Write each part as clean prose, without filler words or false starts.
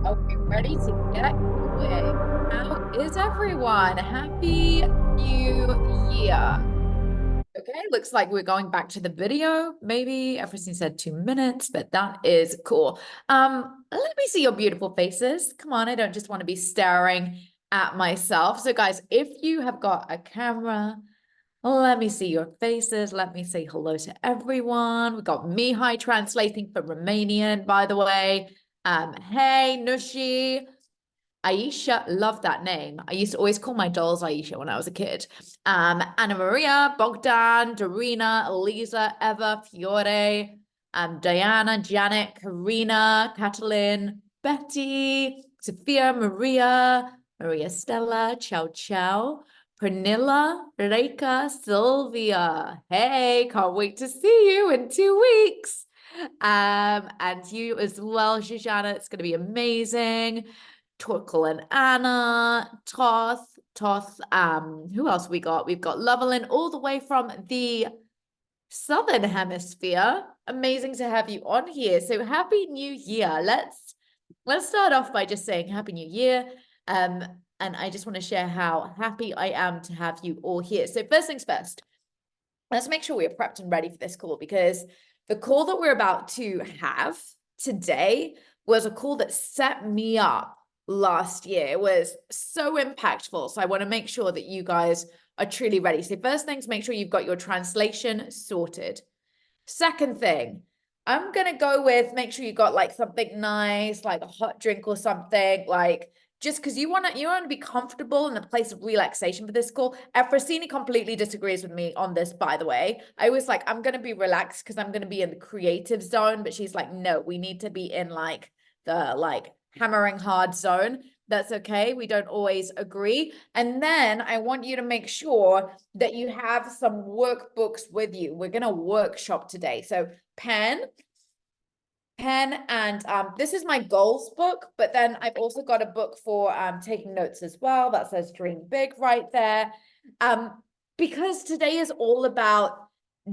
Okay, ready to get going. How is everyone? Happy New Year. Okay, looks like we're going back to the video. Maybe everything said 2 minutes, but that is cool. Let me see your beautiful faces. Come on, I don't just want to be staring at myself. So guys, if you have got a camera, let me see your faces. Let me say hello to everyone. We've got Mihai translating for Romanian, by the way. Hey, Nushi. Aisha, love that name. I used to always call my dolls Aisha when I was a kid. Anna Maria, Bogdan, Dorina, Elisa, Eva, Fiore, Diana, Janet, Karina, Catalin, Betty, Sophia, Maria, Maria Stella, Ciao Ciao, Pernilla, Reika, Sylvia. Hey, can't wait to see you in 2 weeks. And you as well, Shoshana. It's going to be amazing. Torkel and Anna, Toth. Who else we got? We've got Lovelyn all the way from the Southern Hemisphere. Amazing to have you on here. So happy New Year. Let's start off by just saying Happy New Year. And I just want to share how happy I am to have you all here. So first things first, let's make sure we're prepped and ready for this call, because the call that we're about to have today was a call that set me up last year. It was so impactful. So I want to make sure that you guys are truly ready. So first things, make sure you've got your translation sorted. Second thing, I'm going to go with, make sure you got like something nice, like a hot drink or something, like just because you want to be comfortable in a place of relaxation for this call. Efrosyni completely disagrees with me on this, by the way. I was like, I'm going to be relaxed because I'm going to be in the creative zone, but she's like, no, we need to be in like the hammering hard zone. That's okay. We don't always agree. And then I want you to make sure that you have some workbooks with you. We're going to workshop today. So pen, and this is my goals book, but then I've also got a book for taking notes as well that says dream big right there. Because today is all about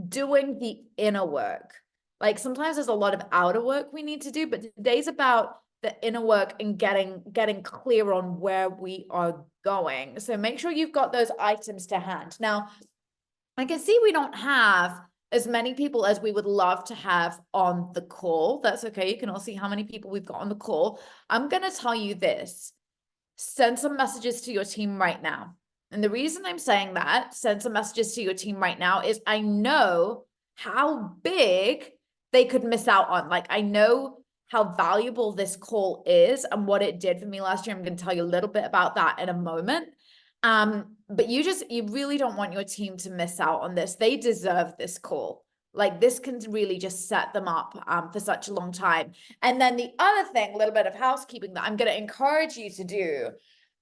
doing the inner work. Like sometimes there's a lot of outer work we need to do, but today's about the inner work and getting clear on where we are going. So make sure you've got those items to hand. Now, I can see we don't have as many people as we would love to have on the call. That's okay. You can all see how many people we've got on the call. I'm going to tell you this. Send some messages to your team right now. And the reason I'm saying that, send some messages to your team right now, is I know how big they could miss out on. Like, I know how valuable this call is and what it did for me last year. I'm going to tell you a little bit about that in a moment. But you really don't want your team to miss out on this. They deserve this call. Like this can really just set them up for such a long time. And then the other thing, a little bit of housekeeping that I'm going to encourage you to do.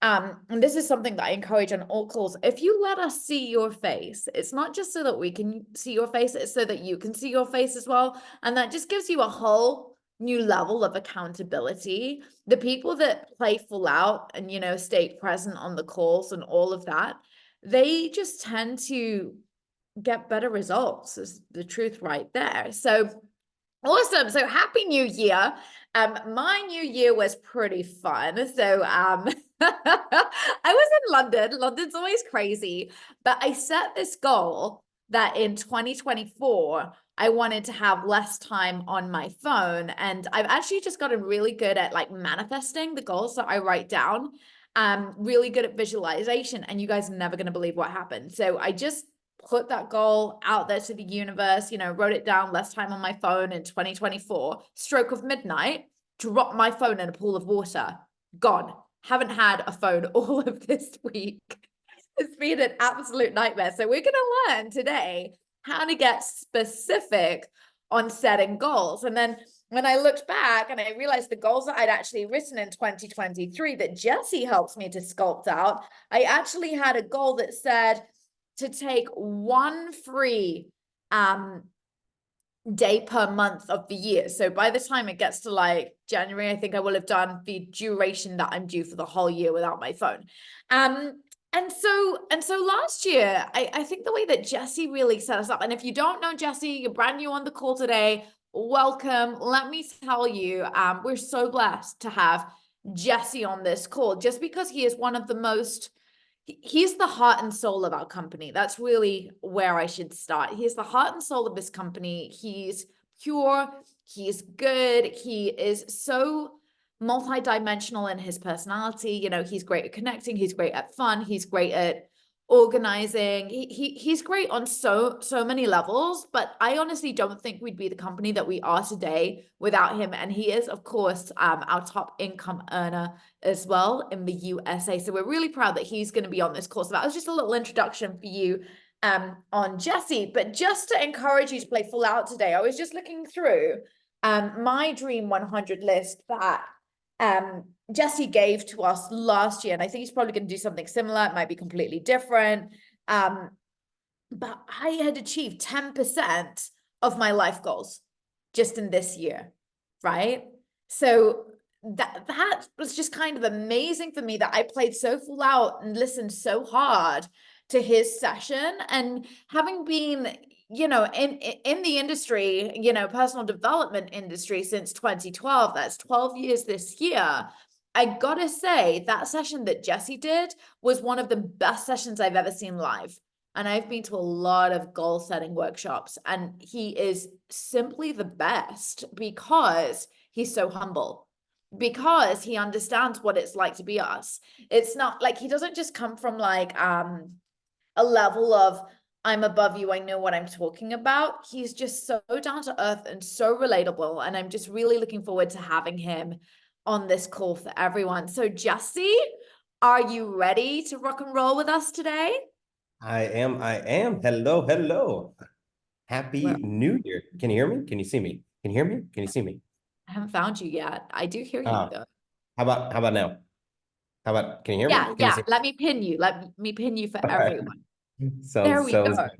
And this is something that I encourage on all calls. If you let us see your face, it's not just so that we can see your face, it's so that you can see your face as well. And that just gives you a whole new level of accountability. The people that play full out and, stay present on the calls and all of that, they just tend to get better results, is the truth right there. So awesome. So happy New Year. My New Year was pretty fun. So I was in London. London's always crazy, but I set this goal that in 2024 I wanted to have less time on my phone, and I've actually just gotten really good at manifesting the goals that I write down. Really good at visualization, and you guys are never going to believe what happened. So I just put that goal out there to the universe, wrote it down, less time on my phone in 2024, stroke of midnight, dropped my phone in a pool of water, gone. Haven't had a phone all of this week. It's been an absolute nightmare. So we're going to learn today how to get specific on setting goals. And then when I looked back and I realized the goals that I'd actually written in 2023 that Jesse helps me to sculpt out, I actually had a goal that said to take one free day per month of the year. So by the time it gets to January, I think I will have done the duration that I'm due for the whole year without my phone. And so last year, I think the way that Jesse really set us up, and if you don't know Jesse, you're brand new on the call today, welcome. Let me tell you, we're so blessed to have Jesse on this call, just because he is one of the most, he's the heart and soul of our company. That's really where I should start. He's the heart and soul of this company. He's pure, he's good, he is so multi-dimensional in his personality. You know, he's great at connecting, he's great at fun, he's great at organizing. He's great on so many levels, but I honestly don't think we'd be the company that we are today without him. And he is, of course, our top income earner as well in the USA. So we're really proud that he's going to be on this course. So that was just a little introduction for you on Jesse. But just to encourage you to play full out today, I was just looking through my Dream 100 list that Jesse gave to us last year, and I think he's probably going to do something similar. It might be completely different. But I had achieved 10% of my life goals just in this year, right? So that was just kind of amazing for me that I played so full out and listened so hard to his session. And having been, you know, in the industry, you know, personal development industry since 2012, that's 12 years this year. I gotta say that session that Jesse did was one of the best sessions I've ever seen live. And I've been to a lot of goal setting workshops, and he is simply the best because he's so humble, because he understands what it's like to be us. It's not like he doesn't just come from like a level of I'm above you, I know what I'm talking about. He's just so down to earth and so relatable. And I'm just really looking forward to having him on this call for everyone. So Jesse, are you ready to rock and roll with us today? I am. Hello, hello. Happy Well, New Year. Can you hear me? Can you see me? Can you hear me? Can you see me? I haven't found you yet. I do hear you Ah, though. how about now? How about, can you hear me? Yeah, Can you yeah. see Let me pin you. Let me pin you for me? everyone. There Sounds we sounds go. good.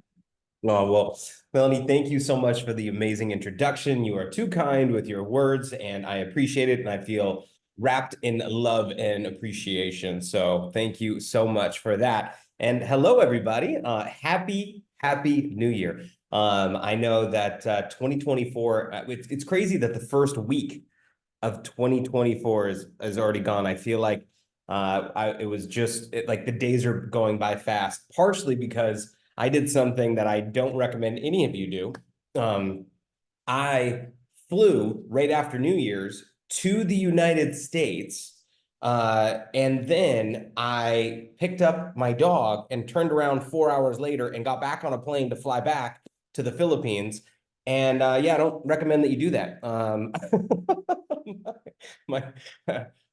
Oh, well, Melanie, thank you so much for the amazing introduction. You are too kind with your words, and I appreciate it. And I feel wrapped in love and appreciation. So thank you so much for that. And hello, everybody. Happy New Year. I know that 2024, it's crazy that the first week of 2024 is already gone. I feel like it was just like the days are going by fast, partially because I did something that I don't recommend any of you do. I flew right after New Year's to the United States. And then I picked up my dog and turned around 4 hours later and got back on a plane to fly back to the Philippines. And yeah, I don't recommend that you do that. my,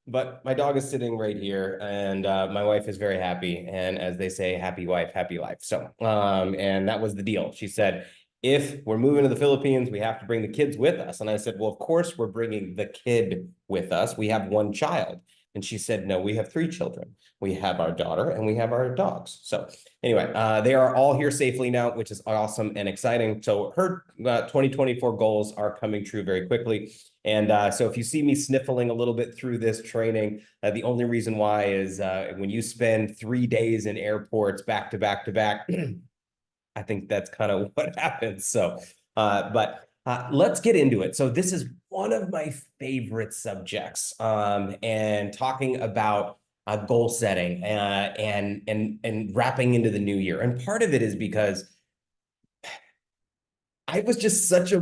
but my dog is sitting right here, and my wife is very happy. And as they say, happy wife, happy life. So, and that was the deal. She said, if we're moving to the Philippines, we have to bring the kids with us. And I said, well, of course we're bringing the kid with us. We have one child. And she said, no, we have three children. We have our daughter and we have our dogs. So anyway, they are all here safely now, which is awesome and exciting. So her 2024 goals are coming true very quickly. And so if you see me sniffling a little bit through this training, the only reason why is when you spend 3 days in airports back to back to back, I think that's kind of what happens. So, but let's get into it. So this is one of my favorite subjects, and talking about goal setting and wrapping into the new year. And part of it is because I was just such a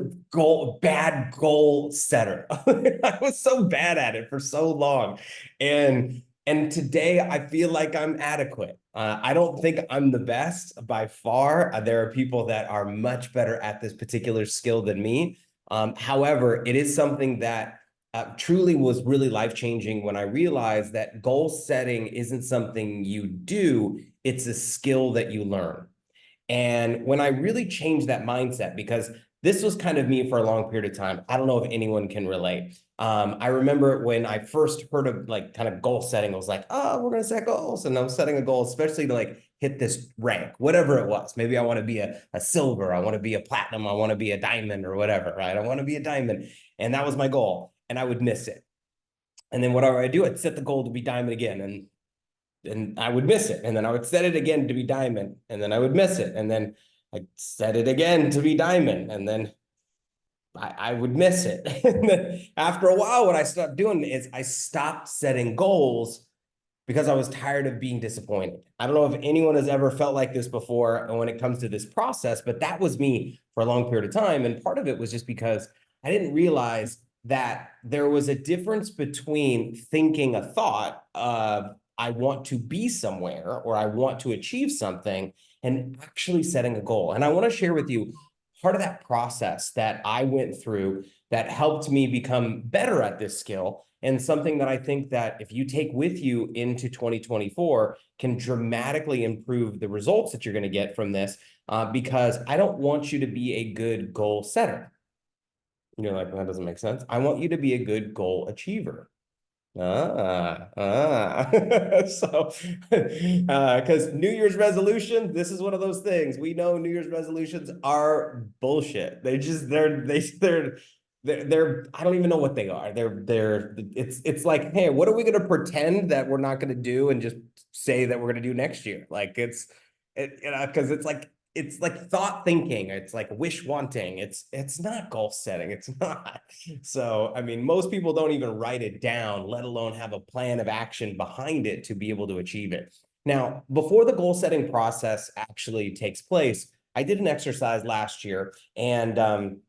bad goal setter. I was so bad at it for so long. And today I feel like I'm adequate. I don't think I'm the best by far. There are people that are much better at this particular skill than me. However, it is something that truly was really life-changing when I realized that goal setting isn't something you do, it's a skill that you learn. And when I really changed that mindset, because this was kind of me for a long period of time, I don't know if anyone can relate. I remember when I first heard of like kind of goal setting, I was like, oh, we're going to set goals. And I was setting a goal, especially to like hit this rank, whatever it was. Maybe I want to be a silver, I want to be a platinum, I want to be a diamond or whatever, right? I want to be a diamond. And that was my goal. And I would miss it. And then whatever I do, I'd set the goal to be diamond again. And I would miss it. And then I would set it again to be diamond. And then I would miss it. And then I'd set it again to be diamond. And then I would miss it. And then after a while, what I stopped doing is I stopped setting goals because I was tired of being disappointed. I don't know if anyone has ever felt like this before when it comes to this process, but that was me for a long period of time. And part of it was just because I didn't realize that there was a difference between thinking a thought of I want to be somewhere or I want to achieve something and actually setting a goal. And I want to share with you part of that process that I went through that helped me become better at this skill, and something that I think that if you take with you into 2024 can dramatically improve the results that you're going to get from this, because I don't want you to be a good goal setter. You're like, that doesn't make sense. I want you to be a good goal achiever. So, because New Year's resolution, this is one of those things. We know New Year's resolutions are bullshit. They're I don't even know what they are. It's like, hey, what are we going to pretend that we're not going to do and just say that we're going to do next year? Like because it's like thought thinking. It's like wish wanting. It's not goal setting. It's not. So, I mean, most people don't even write it down, let alone have a plan of action behind it to be able to achieve it. Now, before the goal setting process actually takes place, I did an exercise last year, and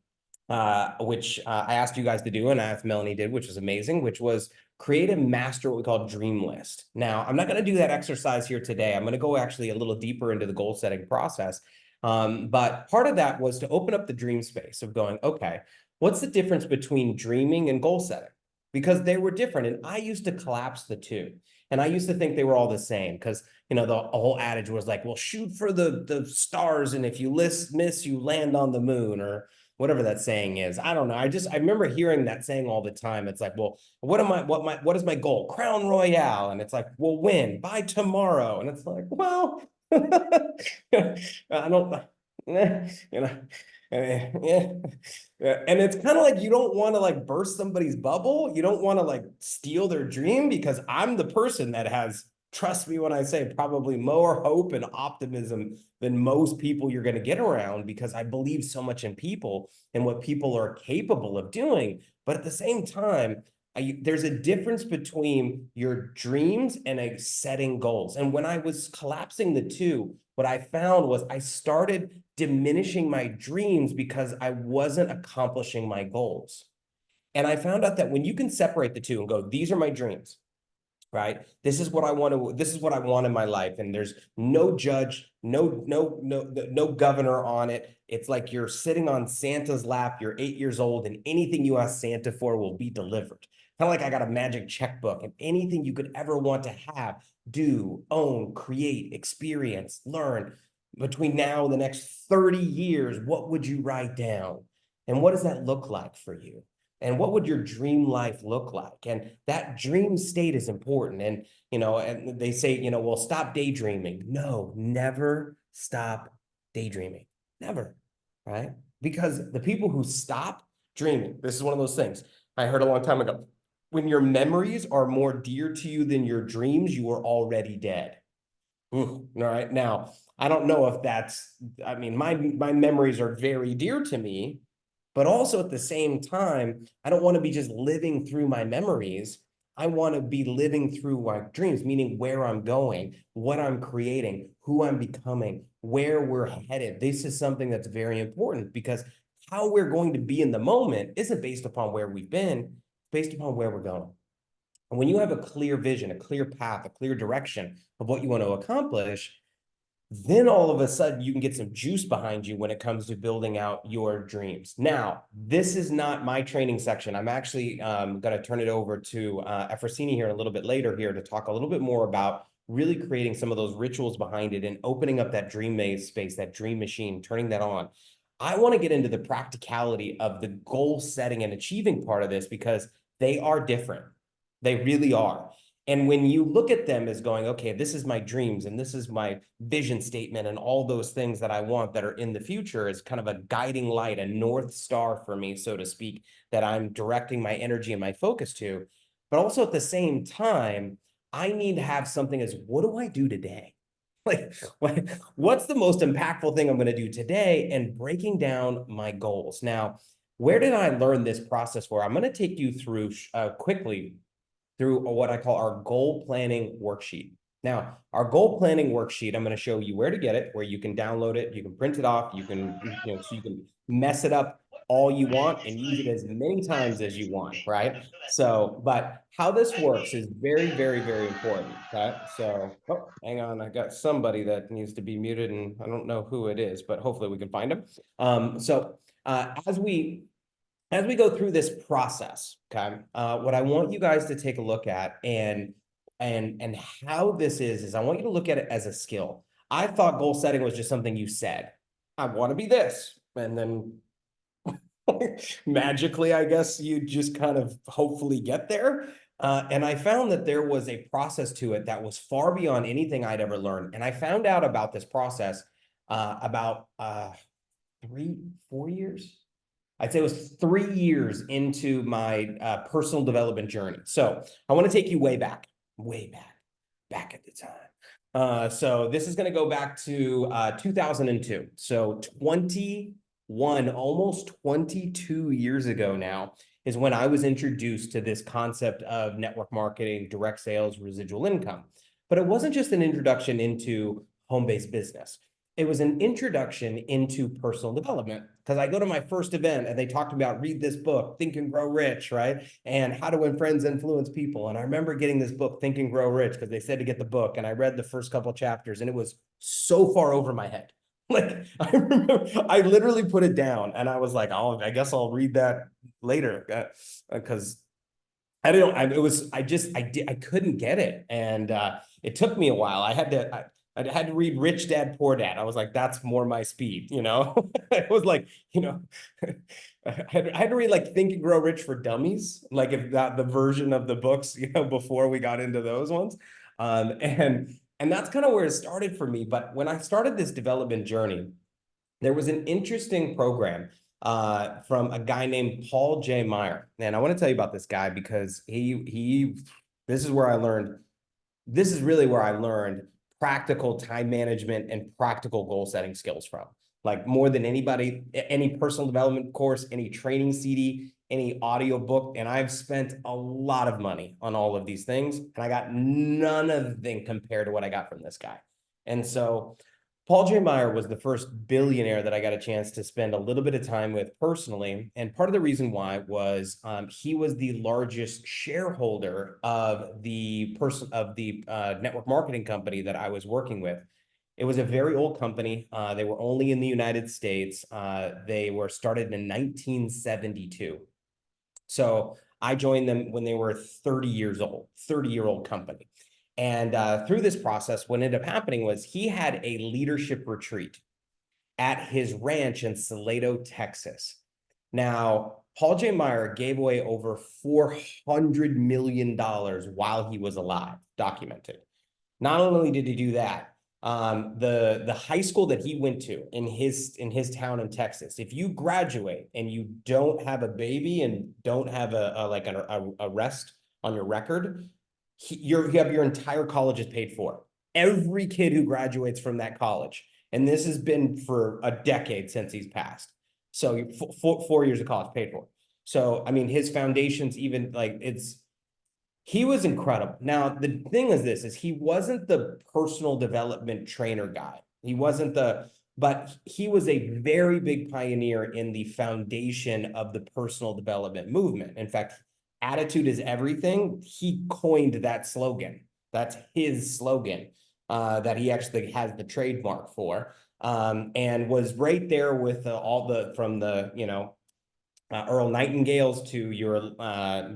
which I asked you guys to do, and I asked Melanie did, which was amazing, which was create a master what we call dream list. Now, I'm not going to do that exercise here today. I'm going to go actually a little deeper into the goal setting process. But part of that was to open up the dream space of going, okay, what's the difference between dreaming and goal setting? Because they were different. And I used to collapse the two. And I used to think they were all the same because, you know, the whole adage was like, well, shoot for the stars. And if you miss, you land on the moon, or whatever that saying is. I don't know. I remember hearing that saying all the time. It's like, well, what is my goal? Crown Royale. And it's like, well, win by tomorrow. And it's like, well, I don't, you know, yeah. And it's kind of like you don't want to like burst somebody's bubble. You don't want to like steal their dream, because I'm the person that has, trust me when I say, probably more hope and optimism than most people you're going to get around, because I believe so much in people and what people are capable of doing. But at the same time, there's a difference between your dreams and setting goals. And when I was collapsing the two, what I found was I started diminishing my dreams because I wasn't accomplishing my goals. And I found out that when you can separate the two and go, these are my dreams, right? This is what I want in my life. And there's no judge, no governor on it. It's like you're sitting on Santa's lap, you're 8 years old, and anything you ask Santa for will be delivered. Kind of like I got a magic checkbook, and anything you could ever want to have, do, own, create, experience, learn between now and the next 30 years, what would you write down? And what does that look like for you? And what would your dream life look like? And that dream state is important. And, you know, and they say, you know, well, stop daydreaming. No, never stop daydreaming. Never, right? Because the people who stop dreaming, this is one of those things I heard a long time ago. When your memories are more dear to you than your dreams, you are already dead. All right. Now, I don't know if that's, I mean, my memories are very dear to me, but also at the same time, I don't want to be just living through my memories. I want to be living through my dreams, meaning where I'm going, what I'm creating, who I'm becoming, where we're headed. This is something that's very important, because how we're going to be in the moment isn't based upon where we've been, it's based upon where we're going. And when you have a clear vision, a clear path, a clear direction of what you want to accomplish, then all of a sudden you can get some juice behind you when it comes to building out your dreams. Now, this is not my training section. I'm actually going to turn it over to Efrosyni here a little bit later here to talk a little bit more about really creating some of those rituals behind it and opening up that dream maze space, that dream machine, turning that on. I want to get into the practicality of the goal setting and achieving part of this, because they are different. They really are. And when you look at them as going, okay, this is my dreams and this is my vision statement and all those things that I want that are in the future, is kind of a guiding light, a North Star for me, so to speak, that I'm directing my energy and my focus to. But also at the same time, I need to have something as, what do I do today? Like, what's the most impactful thing I'm going to do today? And breaking down my goals. Now, where did I learn this process for? I'm going to take you through quickly through what I call our goal planning worksheet. Now, our goal planning worksheet, I'm going to show you where to get it, where you can download it, you can print it off, you can, so you can mess it up all you want and use it as many times as you want, right? So, but how this works is very, very, very important. Okay. So, oh, hang on, I got somebody that needs to be muted, and I don't know who it is, but hopefully we can find them. As we go through this process, okay, what I want you guys to take a look at and how this is I want you to look at it as a skill. I thought goal setting was just something you said. I want to be this, and then magically, I guess you just kind of hopefully get there. And I found that there was a process to it that was far beyond anything I'd ever learned. And I found out about this process about 4 years. I'd say it was 3 years into my personal development journey. So I want to take you way back at the time. So this is going to go back to 2002. So 21, almost 22 years ago now is when I was introduced to this concept of network marketing, direct sales, residual income. But it wasn't just an introduction into home-based business. It was an introduction into personal development, because I go to my first event and they talked about read this book, Think and Grow Rich, right? And how to win friends, influence people. And I remember getting this book, Think and Grow Rich, because they said to get the book. And I read the first couple chapters and it was so far over my head. Like I remember, I literally put it down and I was like, oh, I guess I'll read that later, because I don't. I couldn't get it, and it took me a while. I had to read Rich Dad Poor Dad. I was like, that's more my speed, you know. It was like, I had to read like Think and Grow Rich for Dummies, like if that the version of the books, before we got into those ones, and that's kind of where it started for me. But when I started this development journey, there was an interesting program from a guy named Paul J. Meyer. And I want to tell you about this guy because this is where I learned, this is really where I learned practical time management and practical goal setting skills from. Like more than anybody, any personal development course, any training CD, any audio book. And I've spent a lot of money on all of these things. And I got none of them compared to what I got from this guy. And so Paul J. Meyer was the first billionaire that I got a chance to spend a little bit of time with personally. And part of the reason why was he was the largest shareholder of the network marketing company that I was working with. It was a very old company. They were only in the United States. They were started in 1972. So I joined them when they were 30 years old, 30-year-old company. And through this process, what ended up happening was he had a leadership retreat at his ranch in Salado, Texas. Now, Paul J. Meyer gave away over $400 million while he was alive, documented. Not only did he do that, the high school that he went to in his town in Texas, if you graduate and you don't have a baby and don't have a rest on your record, you have your entire college is paid for. Every kid who graduates from that college, and this has been for a decade since he's passed. So 4 years of college paid for. So I mean, his foundation's even like he was incredible. Now the thing is he wasn't the personal development trainer guy. But he was a very big pioneer in the foundation of the personal development movement. In fact, attitude is everything. He coined that slogan. That's his slogan that he actually has the trademark for, and was right there with from the Earl Nightingales to your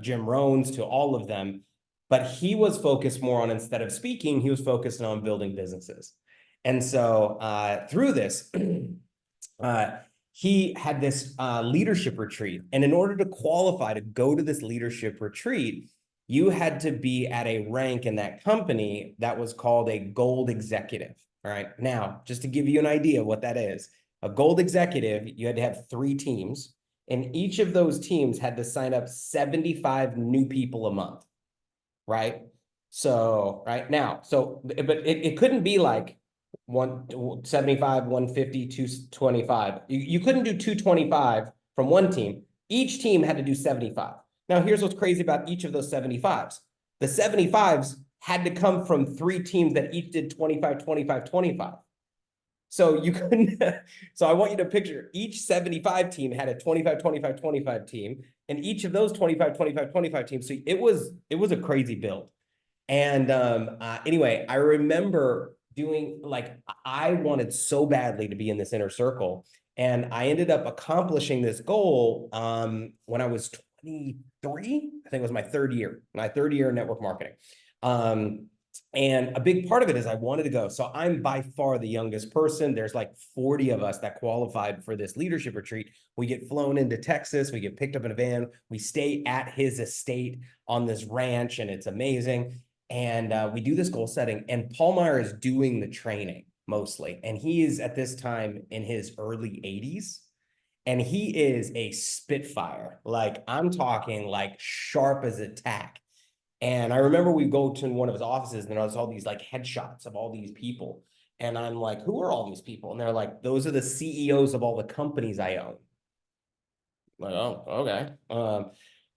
Jim Rohns to all of them. But he was focused more on, instead of speaking, he was focused on building businesses. And so through this, he had this leadership retreat. And in order to qualify to go to this leadership retreat, you had to be at a rank in that company that was called a gold executive. All right. Now, just to give you an idea of what that is, a gold executive, you had to have 3 teams, and each of those teams had to sign up 75 new people a month. Right. So right now, but it couldn't be like 175, 150, 225. You couldn't do 225 from one team, Each team had to do 75. Now, here's what's crazy about each of those 75s. The 75s had to come from 3 teams that each did 25, 25, 25. So you couldn't, so I want you to picture each 75 team had a 25, 25, 25 team, and each of those 25, 25, 25 teams. So it was a crazy build. And anyway, I remember doing, like, I wanted so badly to be in this inner circle. And I ended up accomplishing this goal when I was 23. I think it was my third year in network marketing. And a big part of it is I wanted to go. So I'm by far the youngest person. There's like 40 of us that qualified for this leadership retreat. We get flown into Texas. We get picked up in a van. We stay at his estate on this ranch, and it's amazing. And we do this goal setting, and Paul Meyer is doing the training mostly. And he is at this time in his early 80s. And he is a spitfire. Like, I'm talking like sharp as a tack. And I remember we go to one of his offices, and there's all these like headshots of all these people. And I'm like, who are all these people? And they're like, those are the CEOs of all the companies I own. I'm like, oh, okay.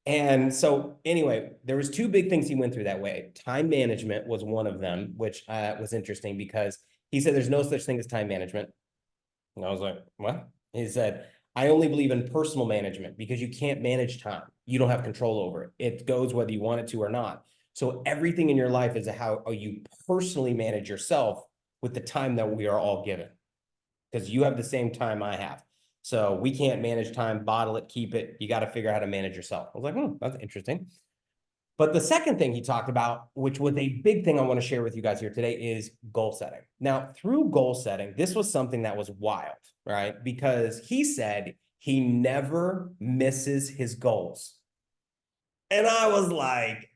And so anyway, there was 2 big things he went through that way. Time management was one of them, which was interesting because he said there's no such thing as time management. And I was like, what? He said, I only believe in personal management because you can't manage time. You don't have control over it. It goes whether you want it to or not. So everything in your life is how you personally manage yourself with the time that we are all given, because you have the same time I have. So we can't manage time, bottle it, keep it. You got to figure out how to manage yourself. I was like, that's interesting. But the second thing he talked about, which was a big thing I want to share with you guys here today, is goal setting. Now, through goal setting, this was something that was wild, right? Because he said he never misses his goals. And I was like,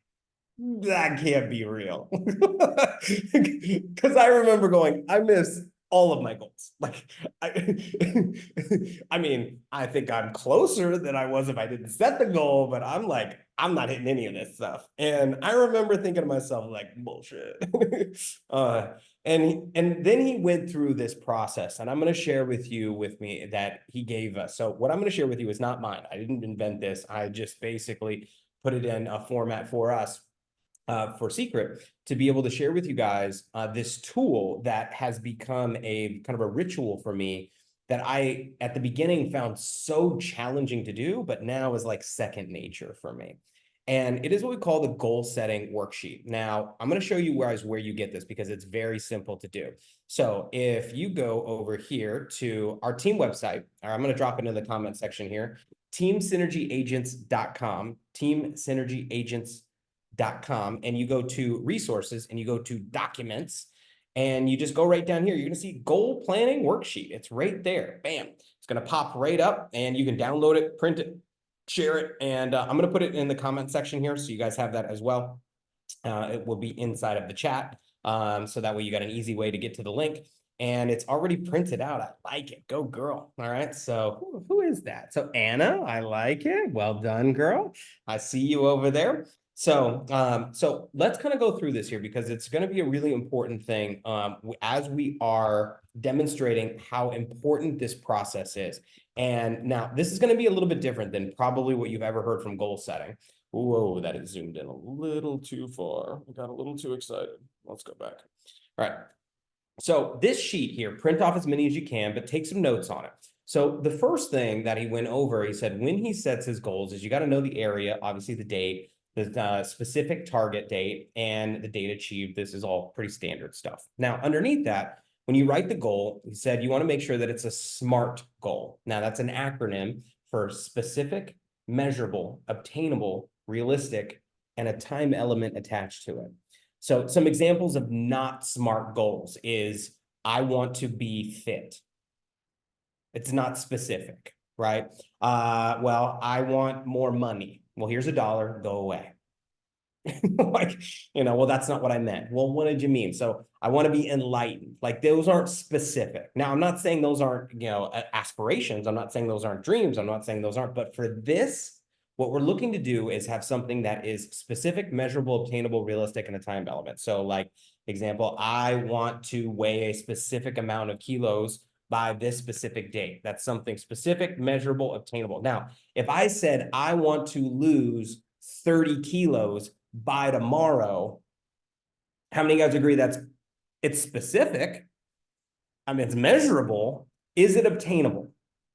that can't be real. Because I remember going, I miss all of my goals. Like, I mean, I think I'm closer than I was if I didn't set the goal, but I'm like, I'm not hitting any of this stuff. And I remember thinking to myself, like, bullshit. And then he went through this process, and I'm going to share with me that he gave us. So what I'm going to share with you is not mine. I didn't invent this. I just basically put it in a format for us, for Secret, to be able to share with you guys this tool that has become a kind of a ritual for me that I, at the beginning, found so challenging to do, but now is like second nature for me. And it is what we call the goal setting worksheet. Now, I'm going to show you where you get this, because it's very simple to do. So if you go over here to our team website, or I'm going to drop it in the comment section here, teamsynergyagents.com, teamsynergyagents.com, and you go to resources and you go to documents, and you just go right down here. You're going to see goal planning worksheet. It's right there. Bam. It's going to pop right up, and you can download it, print it, share it. And I'm going to put it in the comment section here, so you guys have that as well. It will be inside of the chat. So that way you got an easy way to get to the link. And it's already printed out. I like it. Go girl. All right. So who is that? So Anna, I like it. Well done, girl. I see you over there. So so let's kind of go through this here, because it's going to be a really important thing as we are demonstrating how important this process is. And now this is going to be a little bit different than probably what you've ever heard from goal setting. Whoa, that is zoomed in a little too far. I got a little too excited. Let's go back. All right. So this sheet here, print off as many as you can, but take some notes on it. So the first thing that he went over, he said, when he sets his goals, is you got to know the area, obviously the date, the specific target date, and the date achieved. This is all pretty standard stuff. Now, underneath that, when you write the goal, he said you want to make sure that it's a SMART goal. Now, that's an acronym for specific, measurable, obtainable, realistic, and a time element attached to it. So some examples of not SMART goals is, I want to be fit. It's not specific, right? Well, I want more money. Well, here's $1, go away. Like, well, that's not what I meant. Well, what did you mean? So I want to be enlightened. Like, those aren't specific. Now, I'm not saying those aren't, aspirations. I'm not saying those aren't dreams. I'm not saying those aren't, but for this, what we're looking to do is have something that is specific, measurable, obtainable, realistic, and a time element. So like, example, I want to weigh a specific amount of kilos by this specific date. That's something specific, measurable, obtainable. Now, if I said I want to lose 30 kilos by tomorrow, how many of you guys agree it's specific? I mean, it's measurable. Is it obtainable?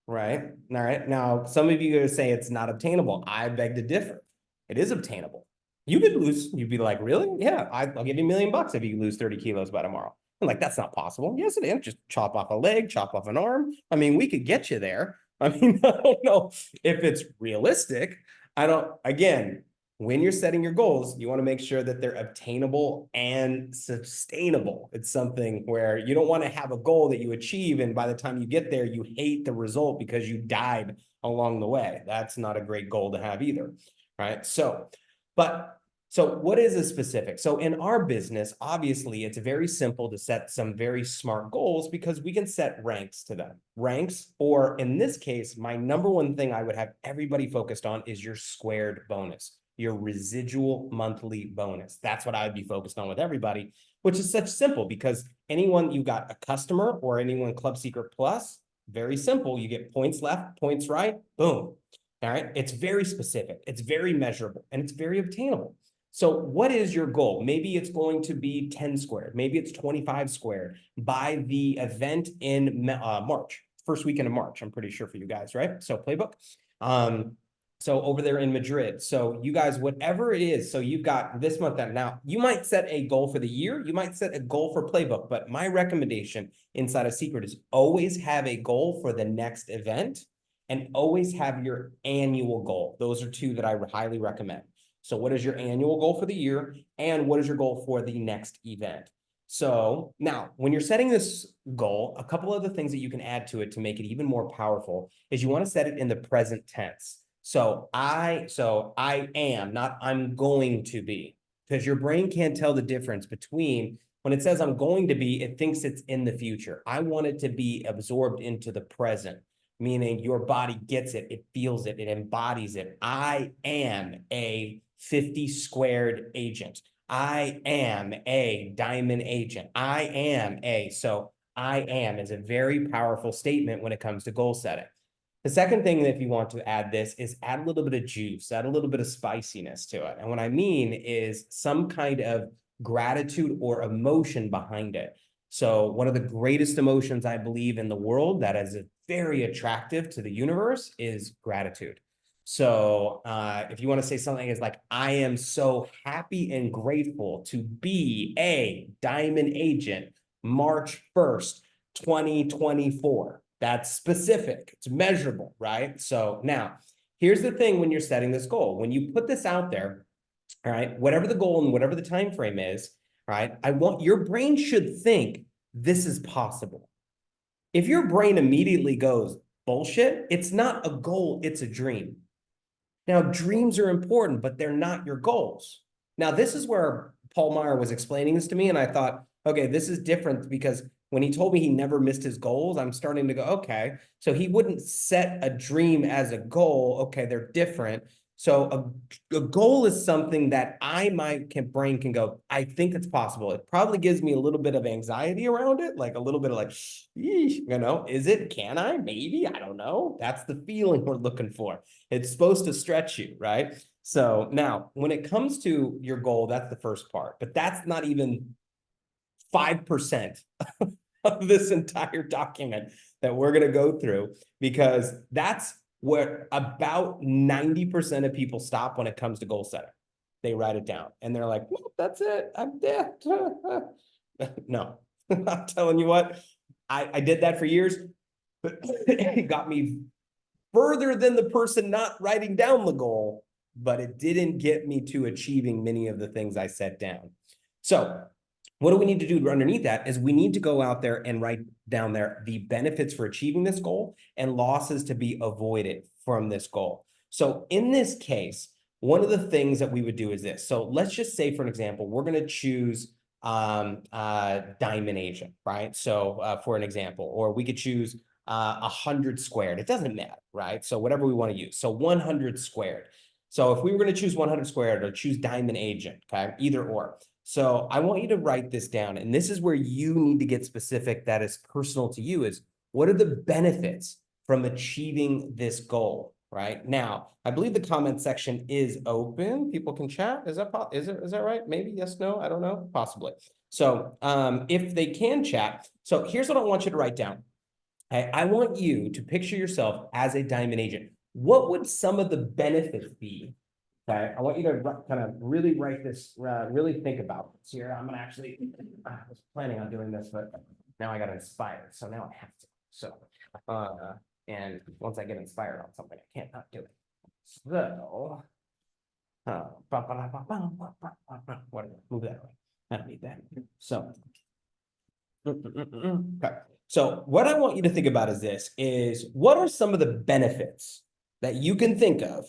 Right. All right. Now, some of you are going to say it's not obtainable. I beg to differ. It is obtainable. You could lose. You'd be like, really? Yeah, I'll give you $1 million if you lose 30 kilos by tomorrow. I'm like, that's not possible. Yes, it is. Just chop off a leg, chop off an arm. I mean, we could get you there. I mean, I don't know if it's realistic. Again, when you're setting your goals, you want to make sure that they're obtainable and sustainable. It's something where you don't want to have a goal that you achieve, and by the time you get there, you hate the result because you died along the way. That's not a great goal to have either, right? So what is a specific? So in our business, obviously, it's very simple to set some very smart goals because we can set ranks to them. Ranks, or in this case, my number one thing I would have everybody focused on is your squared bonus, your residual monthly bonus. That's what I'd be focused on with everybody, which is such simple because anyone you got a customer or anyone Club Secret Plus, very simple. You get points left, points right, boom. All right. It's very specific. It's very measurable and it's very obtainable. So what is your goal? Maybe it's going to be 10 squared. Maybe it's 25 squared by the event in March, first weekend of March, I'm pretty sure for you guys, right? So playbook. So over there in Madrid. So you guys, whatever it is, so you've got this month that now you might set a goal for the year. You might set a goal for playbook, but my recommendation inside of Secret is always have a goal for the next event and always have your annual goal. Those are two that I highly recommend. So what is your annual goal for the year? And what is your goal for the next event? So now when you're setting this goal, a couple of the things that you can add to it to make it even more powerful is you want to set it in the present tense. So I am, not I'm going to be, because your brain can't tell the difference between when it says I'm going to be, it thinks it's in the future. I want it to be absorbed into the present, meaning your body gets it, it feels it, it embodies it. I am a 50 squared agent. I am a diamond agent. I am so I am is a very powerful statement when it comes to goal setting. The second thing that if you want to add this is add a little bit of juice, add a little bit of spiciness to it. And what I mean is some kind of gratitude or emotion behind it. So one of the greatest emotions I believe in the world that is very attractive to the universe is gratitude. So if you want to say something is like, I am so happy and grateful to be a diamond agent March 1st, 2024. That's specific, it's measurable, right? So now here's the thing when you're setting this goal, when you put this out there, all right, whatever the goal and whatever the time frame is, right? Your brain should think this is possible. If your brain immediately goes, bullshit, it's not a goal, it's a dream. Now, dreams are important, but they're not your goals. Now, this is where Paul Meyer was explaining this to me, and I thought, okay, this is different because when he told me he never missed his goals, I'm starting to go, okay, so he wouldn't set a dream as a goal. Okay, they're different. So a goal is something that my brain can go, I think it's possible. It probably gives me a little bit of anxiety around it, like a little bit of like, is it? Can I? Maybe, I don't know. That's the feeling we're looking for. It's supposed to stretch you, right? So now when it comes to your goal, that's the first part, but that's not even 5% of this entire document that we're going to go through, because that's where about 90% of people stop when it comes to goal setting. They write it down and they're like, well, that's it. I'm dead. No, I'm telling you what, I did that for years, but it got me further than the person not writing down the goal, but it didn't get me to achieving many of the things I set down. So what do we need to do underneath that is we need to go out there and write down there the benefits for achieving this goal and losses to be avoided from this goal. So in this case, one of the things that we would do is this. So let's just say, for an example, we're going to choose diamond agent, right? So for an example, or we could choose 100 squared. It doesn't matter, right? So whatever we want to use. So 100 squared. So if we were going to choose 100 squared or choose diamond agent, okay, either or. So I want you to write this down. And this is where you need to get specific that is personal to you is What are the benefits from achieving this goal, right? Now, I believe the comment section is open. People can chat. Is that right? Maybe yes, no, I don't know, possibly. So if they can chat, so here's what I want you to write down. I want you to picture yourself as a diamond agent. What would some of the benefits be? Okay, I want you to kind of really write this, really think about this here. I'm gonna actually, I was planning on doing this, but now I got inspired, so now I have to. So, and once I get inspired on something, I can't not do it. So, whatever, move that away. I don't need that. So, okay. So what I want you to think about is this, is what are some of the benefits that you can think of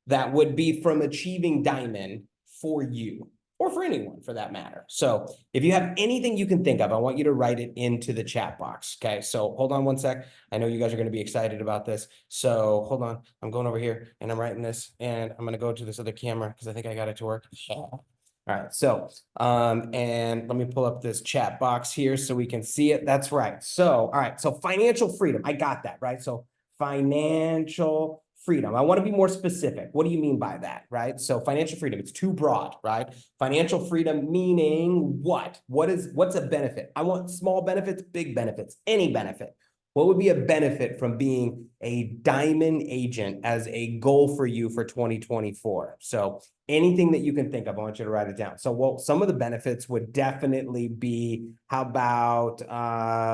that would be from achieving diamond for you or for anyone for that matter. So if you have anything you can think of, I want you to write it into the chat box. Okay, so hold on one sec. I know you guys are going to be excited about this. So hold on, I'm going over here and I'm writing this and I'm going to go to this other camera because I think I got it to work. All right, so and let me pull up this chat box here so we can see it. That's right. So, all right, so financial freedom. I got that, right? So financial freedom. I want to be more specific. What do you mean by that, right? So financial freedom, it's too broad, right? Financial freedom meaning what? What's a benefit? I want small benefits, big benefits, any benefit. What would be a benefit from being a diamond agent as a goal for you for 2024? So anything that you can think of, I want you to write it down. So well, some of the benefits would definitely be, how about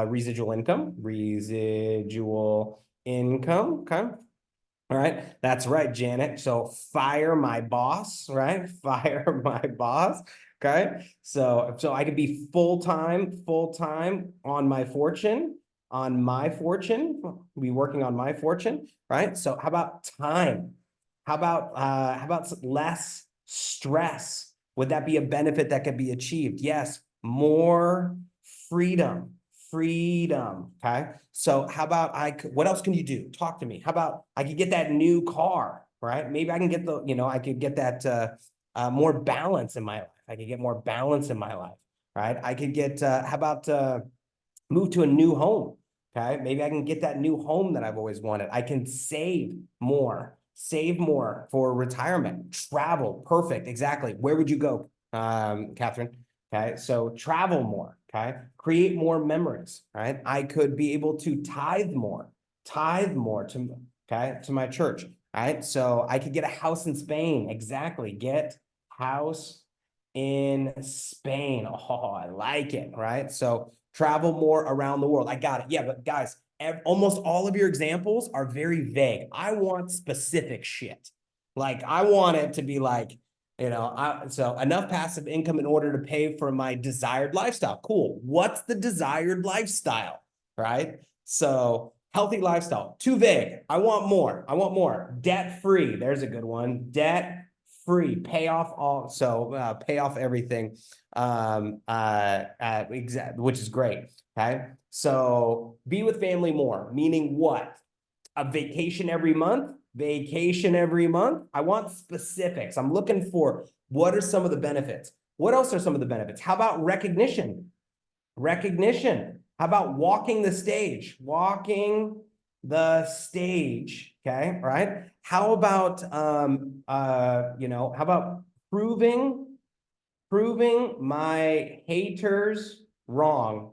residual income? Residual income, okay. All right, that's right, Janet. So fire my boss, right? Fire my boss. Okay. So I could be full-time on my fortune, be working on my fortune, right? So how about time? How about less stress? Would that be a benefit that could be achieved? Yes, more freedom. Okay. So how about what else can you do? Talk to me. How about I could get that new car, right? Maybe I can get I could get that more balance in my life. I could get more balance in my life, right? I could get, how about move to a new home? Okay. Maybe I can get that new home that I've always wanted. I can save more for retirement, travel. Perfect. Exactly. Where would you go, Catherine? Okay. So travel more. Okay. Create more memories, right? I could be able to tithe more to, okay, to my church, right? So I could get a house in Spain. Exactly. Get house in Spain. Oh, I like it, right? So travel more around the world. I got it. Yeah, but guys, almost all of your examples are very vague. I want specific shit. Like I want it to be like, so enough passive income in order to pay for my desired lifestyle. Cool. What's the desired lifestyle, right? So healthy lifestyle, too vague. I want more. Debt free. There's a good one. Debt free. Pay off all. So pay off everything. Which is great. Okay. So be with family more, meaning what? A vacation every month. I want specifics. I'm looking for what are some of the benefits. What else are some of the benefits? How about recognition? How about walking the stage? Okay, right? How about how about proving my haters wrong?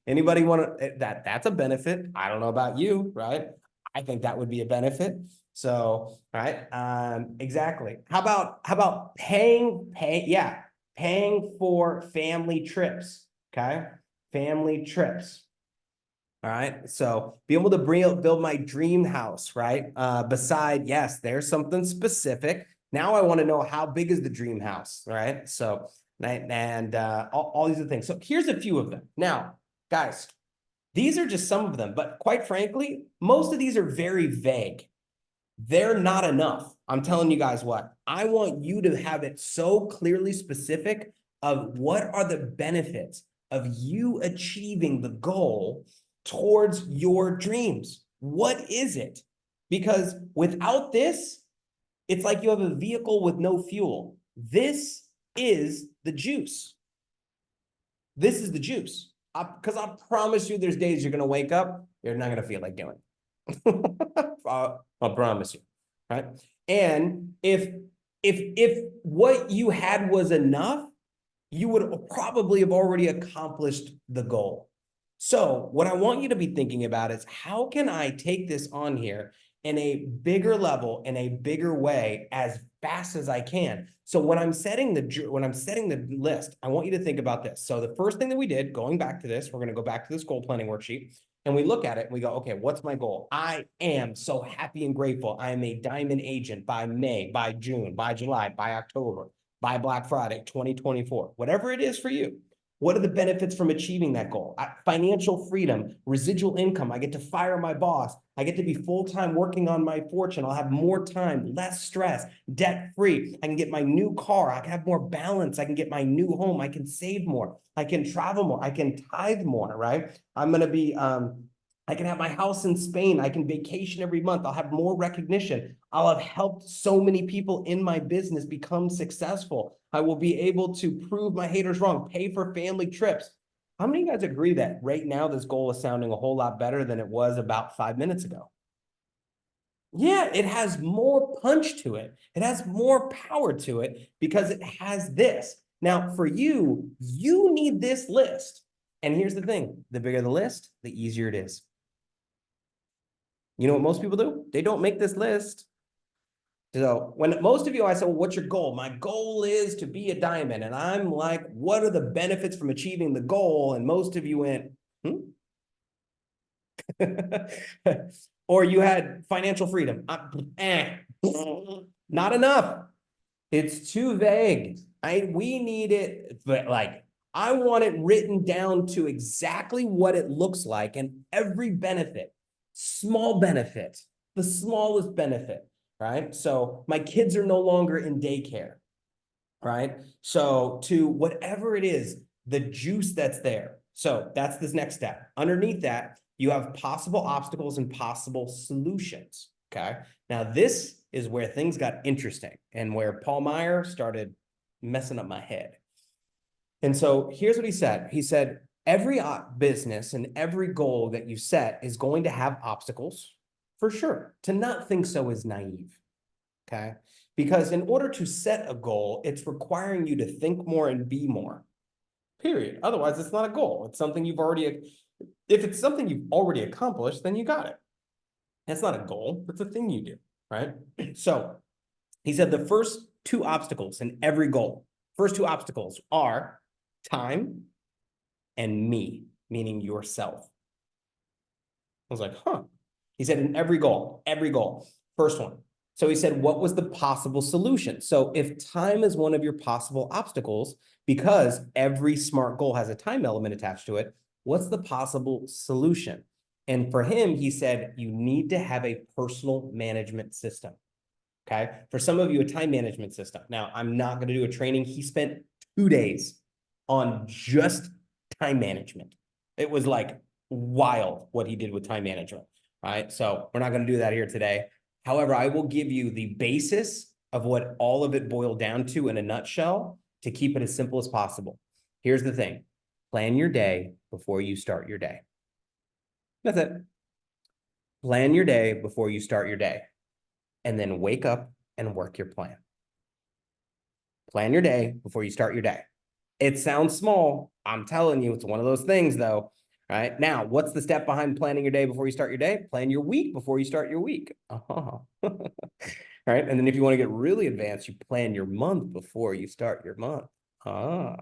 Anybody want to, that's a benefit. I don't know about you, right? I think that would be a benefit. So, right. Exactly. How about paying for family trips. Okay. Family trips. All right. So be able to build my dream house, right? Yes, there's something specific. Now I want to know how big is the dream house, right? So, and all these are things. So here's a few of them. Now, guys, these are just some of them, but quite frankly, most of these are very vague. They're not enough. I'm telling you guys what, I want you to have it so clearly specific of what are the benefits of you achieving the goal towards your dreams. What is it? Because without this, it's like you have a vehicle with no fuel. This is the juice. This is the juice. Because I promise you, there's days you're going to wake up, you're not going to feel like doing it. I promise you, right? And if what you had was enough, you would probably have already accomplished the goal. So what I want you to be thinking about is, how can I take this on here in a bigger level, in a bigger way, as fast as I can? So when I'm setting the list, I want you to think about this. So the first thing that we did, going back to this, we're going to go back to this goal planning worksheet, and we look at it and we go, okay, what's my goal? I am so happy and grateful. I am a diamond agent by May, by June, by July, by October, by Black Friday 2024, whatever it is for you. What are the benefits from achieving that goal? Financial freedom, residual income. I get to fire my boss. I get to be full-time working on my fortune. I'll have more time, less stress, debt-free. I can get my new car. I can have more balance. I can get my new home. I can save more. I can travel more. I can tithe more, right? I'm going to be, I can have my house in Spain. I can vacation every month. I'll have more recognition. I'll have helped so many people in my business become successful. I will be able to prove my haters wrong, pay for family trips. How many of you guys agree that right now this goal is sounding a whole lot better than it was about 5 minutes ago? Yeah, it has more punch to it. It has more power to it because it has this. Now, for you, you need this list. And here's the thing, the bigger the list, the easier it is. You know what most people do? They don't make this list. So when most of you, I say, well, what's your goal? My goal is to be a diamond. And I'm like, what are the benefits from achieving the goal? And most of you went, or you had financial freedom. Not enough. It's too vague. We need it, but like, I want it written down to exactly what it looks like and every benefit, small benefit, the smallest benefit, right? So my kids are no longer in daycare, right? So to whatever it is, the juice that's there. So that's this next step. Underneath that, you have possible obstacles and possible solutions, okay? Now this is where things got interesting and where Paul Meyer started messing up my head. And so here's what he said. He said, every business and every goal that you set is going to have obstacles, for sure. To not think so is naive, okay? Because in order to set a goal, it's requiring you to think more and be more, period. Otherwise, it's not a goal. It's something you've already, if it's something you've already accomplished, then you got it. That's not a goal. It's a thing you do, right? So he said the first two obstacles in every goal, first two obstacles are time and me, meaning yourself. I was like, huh. He said in every goal, first one. So he said, what was the possible solution? So if time is one of your possible obstacles, because every SMART goal has a time element attached to it, what's the possible solution? And for him, he said, you need to have a personal management system. Okay. For some of you, a time management system. Now, I'm not going to do a training. He spent 2 days on just time management. It was like wild what he did with time management. Right. So we're not going to do that here today. However, I will give you the basis of what all of it boiled down to in a nutshell to keep it as simple as possible. Here's the thing. Plan your day before you start your day. That's it. Plan your day before you start your day. And then wake up and work your plan. Plan your day before you start your day. It sounds small. I'm telling you, it's one of those things though. Right now, what's the step behind planning your day before you start your day? Plan your week before you start your week. Right. And then if you want to get really advanced, you plan your month before you start your month. All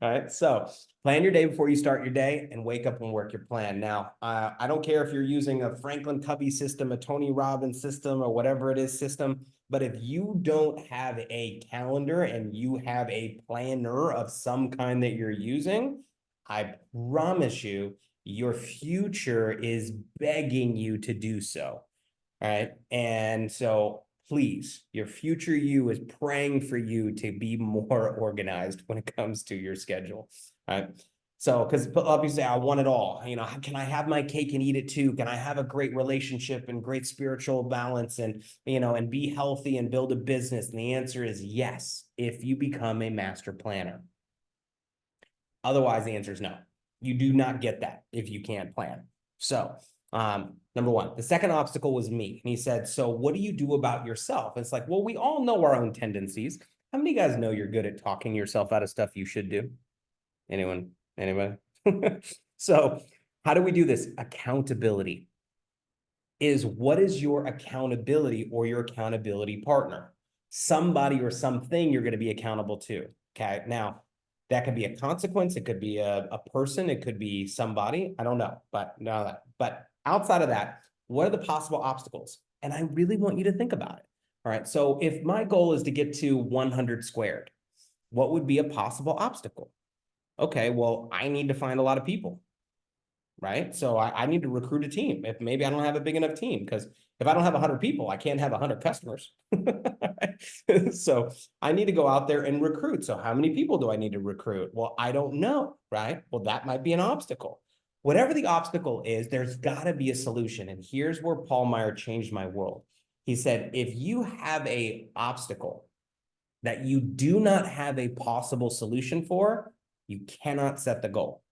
right. So plan your day before you start your day and wake up and work your plan. Now, I don't care if you're using a Franklin Covey system, a Tony Robbins system, or whatever it is system, but if you don't have a calendar and you have a planner of some kind that you're using, I promise you, your future is begging you to do so. All right. And so please, your future you is praying for you to be more organized when it comes to your schedule. All right. So, because obviously I want it all, you know, can I have my cake and eat it too? Can I have a great relationship and great spiritual balance and, you know, and be healthy and build a business? And the answer is yes, if you become a master planner. Otherwise, the answer is no. You do not get that if you can't plan. So, number one. The second obstacle was me. And he said, so what do you do about yourself? It's like, well, we all know our own tendencies. How many of you guys know you're good at talking yourself out of stuff you should do? Anyone? Anybody? So how do we do this? Accountability is, what is your accountability or your accountability partner? Somebody or something you're going to be accountable to. Okay. Now, that could be a consequence. It could be a person. It could be somebody. I don't know. But no, but outside of that, what are the possible obstacles? And I really want you to think about it. All right. So if my goal is to get to 100 squared, what would be a possible obstacle? Okay, well, I need to find a lot of people, right? So I need to recruit a team. If maybe I don't have a big enough team, because if I don't have 100 people, I can't have 100 customers. So I need to go out there and recruit. So how many people do I need to recruit? Well, I don't know, right? Well, that might be an obstacle. Whatever the obstacle is, there's got to be a solution. And here's where Paul Meyer changed my world. He said, if you have an obstacle that you do not have a possible solution for, you cannot set the goal.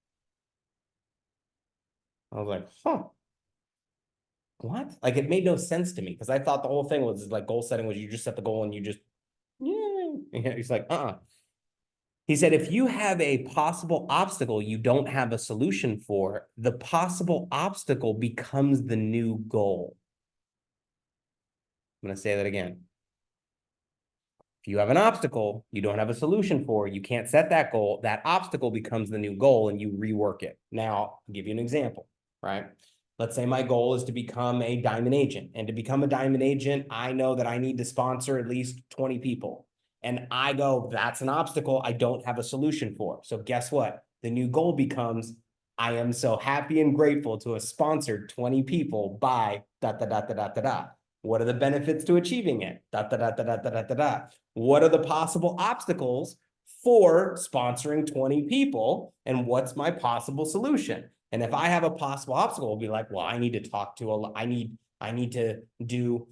I was like, huh, what? Like, it made no sense to me, because I thought the whole thing was like, goal setting was you just set the goal and you just, yeah. He's like, He said, if you have a possible obstacle you don't have a solution for, the possible obstacle becomes the new goal. I'm going to say that again. If you have an obstacle you don't have a solution for, you can't set that goal, that obstacle becomes the new goal and you rework it. Now, I'll give you an example, right? Let's say my goal is to become a diamond agent. And to become a diamond agent, I know that I need to sponsor at least 20 people. And I go, that's an obstacle I don't have a solution for. So guess what? The new goal becomes, I am so happy and grateful to have sponsored 20 people by ... What are the benefits to achieving it? What are the possible obstacles for sponsoring 20 people? And what's my possible solution? And if I have a possible obstacle, I'll be like, well, I need to talk to I need to do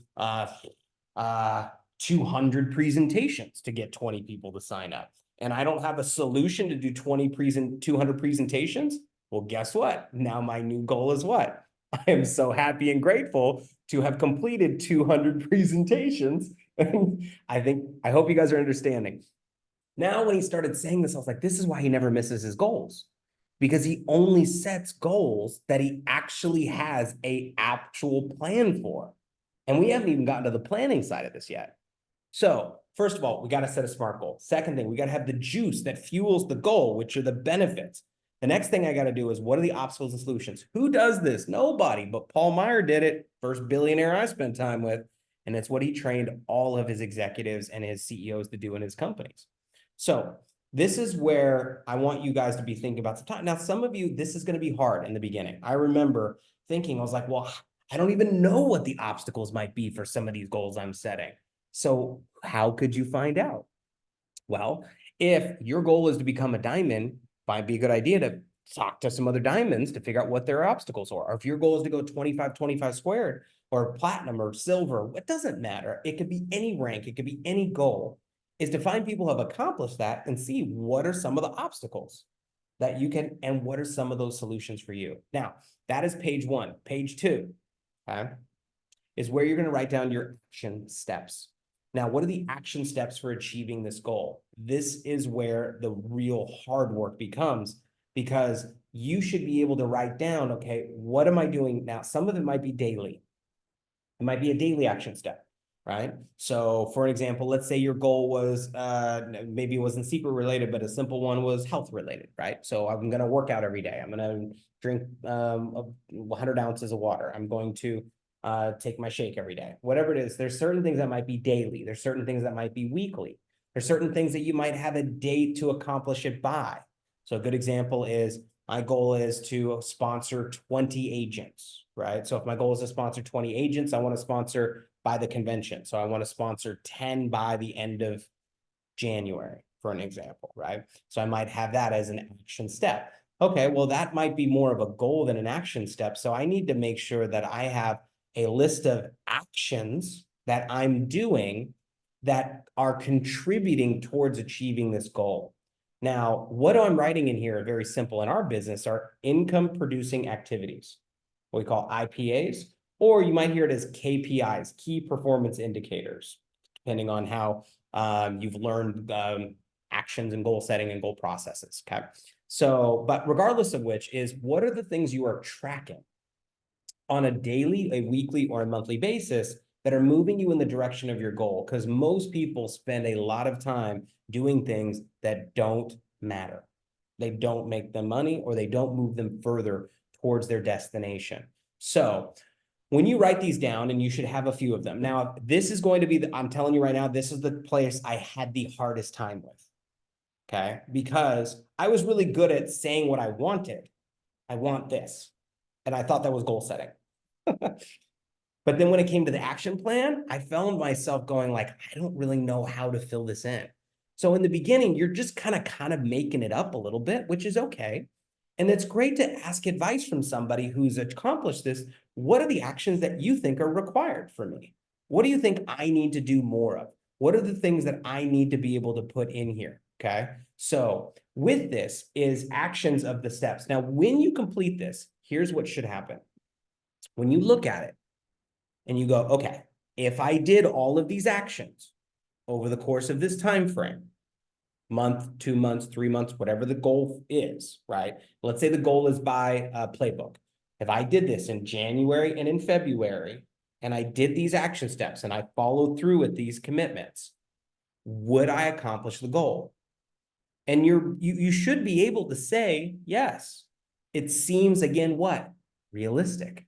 200 presentations to get 20 people to sign up. And I don't have a solution to do 200 presentations. Well, guess what? Now my new goal is what? I am so happy and grateful to have completed 200 presentations. And I hope you guys are understanding. Now, when he started saying this, I was like, this is why he never misses his goals, because he only sets goals that he actually has an actual plan for. And we haven't even gotten to the planning side of this yet. So first of all, we got to set a SMART goal. Second thing, we got to have the juice that fuels the goal, which are the benefits. The next thing I got to do is, what are the obstacles and solutions? Who does this? Nobody, but Paul Meyer did it. First billionaire I spent time with. And it's what he trained all of his executives and his CEOs to do in his companies. So this is where I want you guys to be thinking about some time. Now, some of you, this is going to be hard in the beginning. I remember thinking, I was like, well, I don't even know what the obstacles might be for some of these goals I'm setting. So how could you find out? Well, if your goal is to become a diamond, might be a good idea to talk to some other diamonds to figure out what their obstacles are. Or if your goal is to go 25 squared or platinum or silver, it doesn't matter. It could be any rank. It could be any goal, is to find people who have accomplished that and see what are some of the obstacles that you can, and what are some of those solutions for you. Now, that is page 1. Page 2, okay, is where you're going to write down your action steps. Now, what are the action steps for achieving this goal? This is where the real hard work becomes, because you should be able to write down, okay, what am I doing now? Some of it might be daily. It might be a daily action step, right? So for an example, let's say your goal was, maybe it wasn't secret related, but a simple one was health related, right? So I'm going to work out every day. I'm going to drink 100 ounces of water. I'm going to take my shake every day. Whatever it is, there's certain things that might be daily. There's certain things that might be weekly. There's certain things that you might have a date to accomplish it by. So a good example is, my goal is to sponsor 20 agents, right? So if my goal is to sponsor 20 agents, I want to sponsor by the convention. So I want to sponsor 10 by the end of January, for an example, right? So I might have that as an action step. Okay, well, that might be more of a goal than an action step. So I need to make sure that I have a list of actions that I'm doing that are contributing towards achieving this goal. Now, what I'm writing in here are very simple. In our business are income producing activities, what we call IPAs, or you might hear it as KPIs, key performance indicators, depending on how you've learned actions and goal setting and goal processes. Okay. So, but regardless of which is what are the things you are tracking on a daily, a weekly, or a monthly basis that are moving you in the direction of your goal? Because most people spend a lot of time doing things that don't matter. They don't make them money or they don't move them further towards their destination. So when you write these down, and you should have a few of them. Now, this is going to be, I'm telling you right now, this is the place I had the hardest time with. Okay. Because I was really good at saying what I wanted. I want this. And I thought that was goal setting. But then when it came to the action plan, I found myself going like, I don't really know how to fill this in. So in the beginning, you're just kind of making it up a little bit, which is okay. And it's great to ask advice from somebody who's accomplished this. What are the actions that you think are required for me? What do you think I need to do more of? What are the things that I need to be able to put in here? Okay. So with this is actions of the steps. Now, when you complete this, here's what should happen. When you look at it, and you go, okay, if I did all of these actions over the course of this time frame, month, 2 months, 3 months, whatever the goal is, right? Let's say the goal is by a playbook. If I did this in January and in February, and I did these action steps and I followed through with these commitments, would I accomplish the goal? And you should be able to say yes. It seems, again, what? Realistic.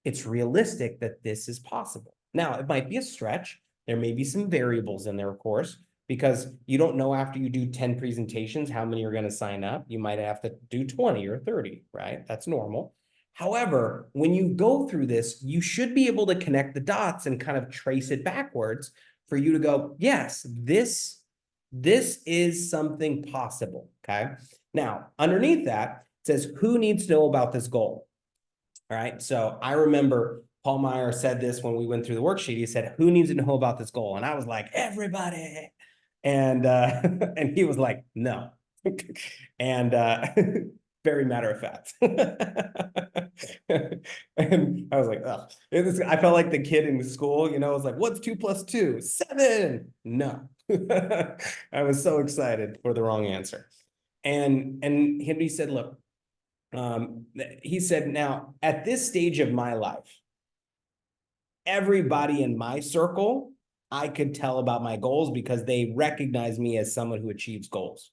It's realistic that this is possible. Now, it might be a stretch. There may be some variables in there, of course, because you don't know after you do 10 presentations how many are going to sign up. You might have to do 20 or 30, right? That's normal. However, when you go through this, you should be able to connect the dots and kind of trace it backwards for you to go, yes, this is something possible, okay? Now, underneath that, it says, who needs to know about this goal? All right. So I remember Paul Meyer said this when we went through the worksheet. He said, who needs to know about this goal? And I was like, everybody. And and he was like, no. And very matter of fact. And I was like, oh, I felt like the kid in school, you know, I was like, what's 2 + 2? 7. No. I was so excited for the wrong answer. And Henry said, look, he said, now at this stage of my life, everybody in my circle, I could tell about my goals because they recognize me as someone who achieves goals.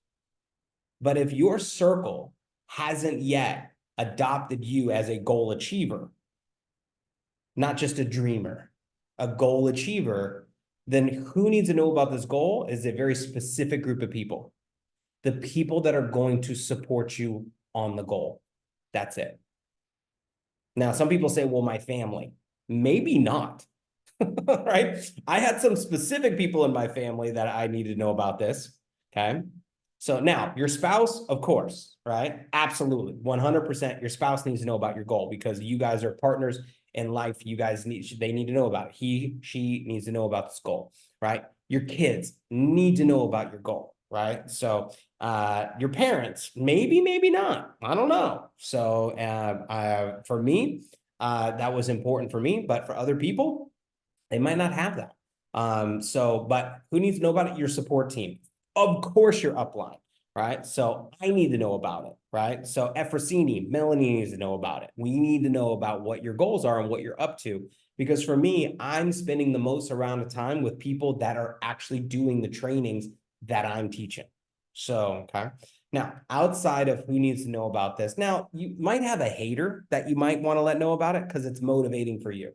But if your circle hasn't yet adopted you as a goal achiever, not just a dreamer, a goal achiever, then who needs to know about this goal is a very specific group of people. The people that are going to support you on the goal. That's it. Now, some people say, well, my family. Maybe not, right? I had some specific people in my family that I needed to know about this, okay? So now, your spouse, of course, right? Absolutely, 100%, your spouse needs to know about your goal because you guys are partners in life. You guys they need to know about it. She needs to know about this goal, right? Your kids need to know about your goal, right? So your parents, maybe not. I don't know. So for me, that was important for me, but for other people, they might not have that. But who needs to know about it? Your support team. Of course, your upline, right? So I need to know about it, right? So Efrosyni, Melanie needs to know about it. We need to know about what your goals are and what you're up to. Because for me, I'm spending the most amount of time with people that are actually doing the trainings that I'm teaching. So, okay. Now, outside of who needs to know about this, now you might have a hater that you might want to let know about it because it's motivating for you.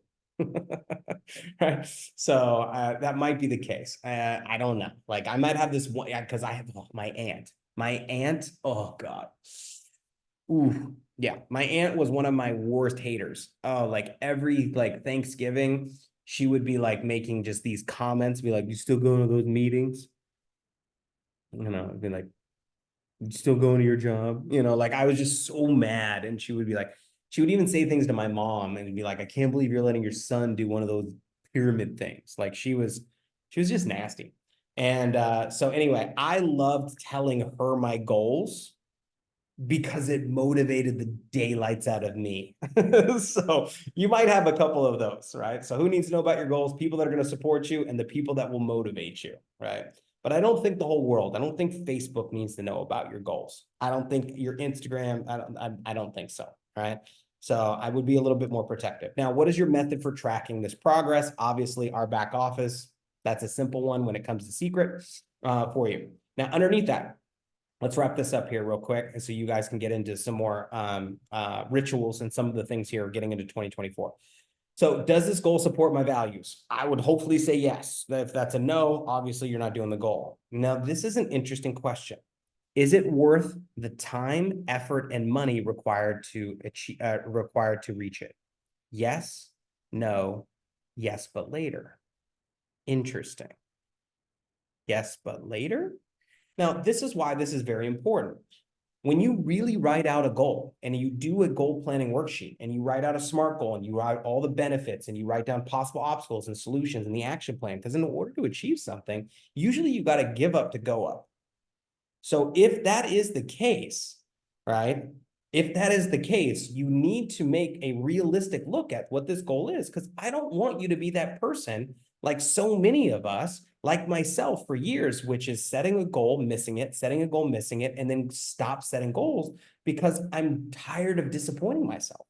Right. So that might be the case. I don't know. Like I might have this one because I have my aunt. My aunt, oh God. Ooh, yeah. My aunt was one of my worst haters. Oh, like every like Thanksgiving, she would be like making just these comments, be like, you still going to those meetings? You know, I'd be like, you still going to your job? You know, like I was just so mad. And she would be like, she would even say things to my mom and be like, I can't believe you're letting your son do one of those pyramid things. Like she was just nasty. And so anyway, I loved telling her my goals because it motivated the daylights out of me. So you might have a couple of those, right? So who needs to know about your goals? People that are going to support you and the people that will motivate you, right? But I don't think the whole world, I don't think Facebook needs to know about your goals. I don't think your Instagram, I don't think so, right? So I would be a little bit more protective. Now, what is your method for tracking this progress? Obviously, our back office, that's a simple one when it comes to secret for you. Now, underneath that, let's wrap this up here real quick, and so you guys can get into some more rituals and some of the things here getting into 2024. So does this goal support my values? I would hopefully say yes. If that's a no, obviously you're not doing the goal. Now, this is an interesting question. Is it worth the time, effort, and money required to reach it? Yes, no, yes, but later. Interesting. Yes, but later? Now, this is why this is very important. When you really write out a goal and you do a goal planning worksheet and you write out a SMART goal and you write all the benefits and you write down possible obstacles and solutions and the action plan, because in order to achieve something, usually you got to give up to go up. So if that is the case, right? If that is the case, you need to make a realistic look at what this goal is, because I don't want you to be that person like so many of us, like myself for years, which is setting a goal, missing it, setting a goal, missing it, and then stop setting goals because I'm tired of disappointing myself.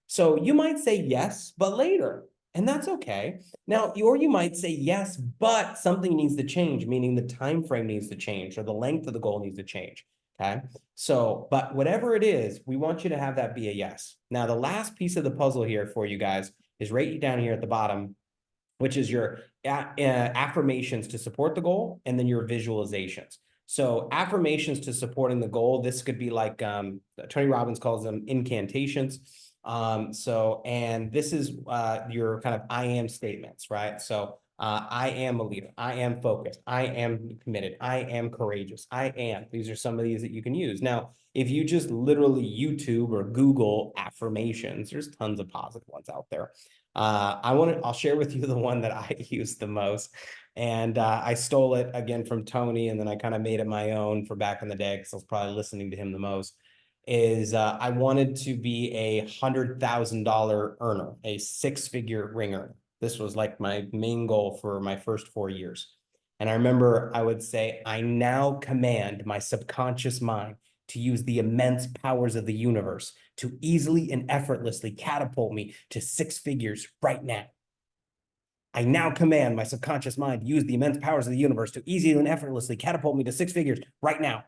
So you might say yes, but later, and that's okay. Now, or you might say yes, but something needs to change, meaning the time frame needs to change or the length of the goal needs to change. Okay. So, but whatever it is, we want you to have that be a yes. Now, the last piece of the puzzle here for you guys is right down here at the bottom, which is your affirmations to support the goal and then your visualizations. So affirmations to supporting the goal, this could be like Tony Robbins calls them incantations. And this is your kind of I am statements, right? So I am a leader. I am focused. I am committed. I am courageous. I am. These are some of these that you can use. Now, if you just literally YouTube or Google affirmations, there's tons of positive ones out there. I'll share with you the one that I use the most. And I stole it again from Tony, and then I kind of made it my own for back in the day because I was probably listening to him the most. Is I wanted to be a $100,000 earner, a six-figure ring earner. This was like my main goal for my first 4 years. And I remember I would say, I now command my subconscious mind to use the immense powers of the universe to easily and effortlessly catapult me to six figures right now. I now command my subconscious mind to use the immense powers of the universe to easily and effortlessly catapult me to six figures right now.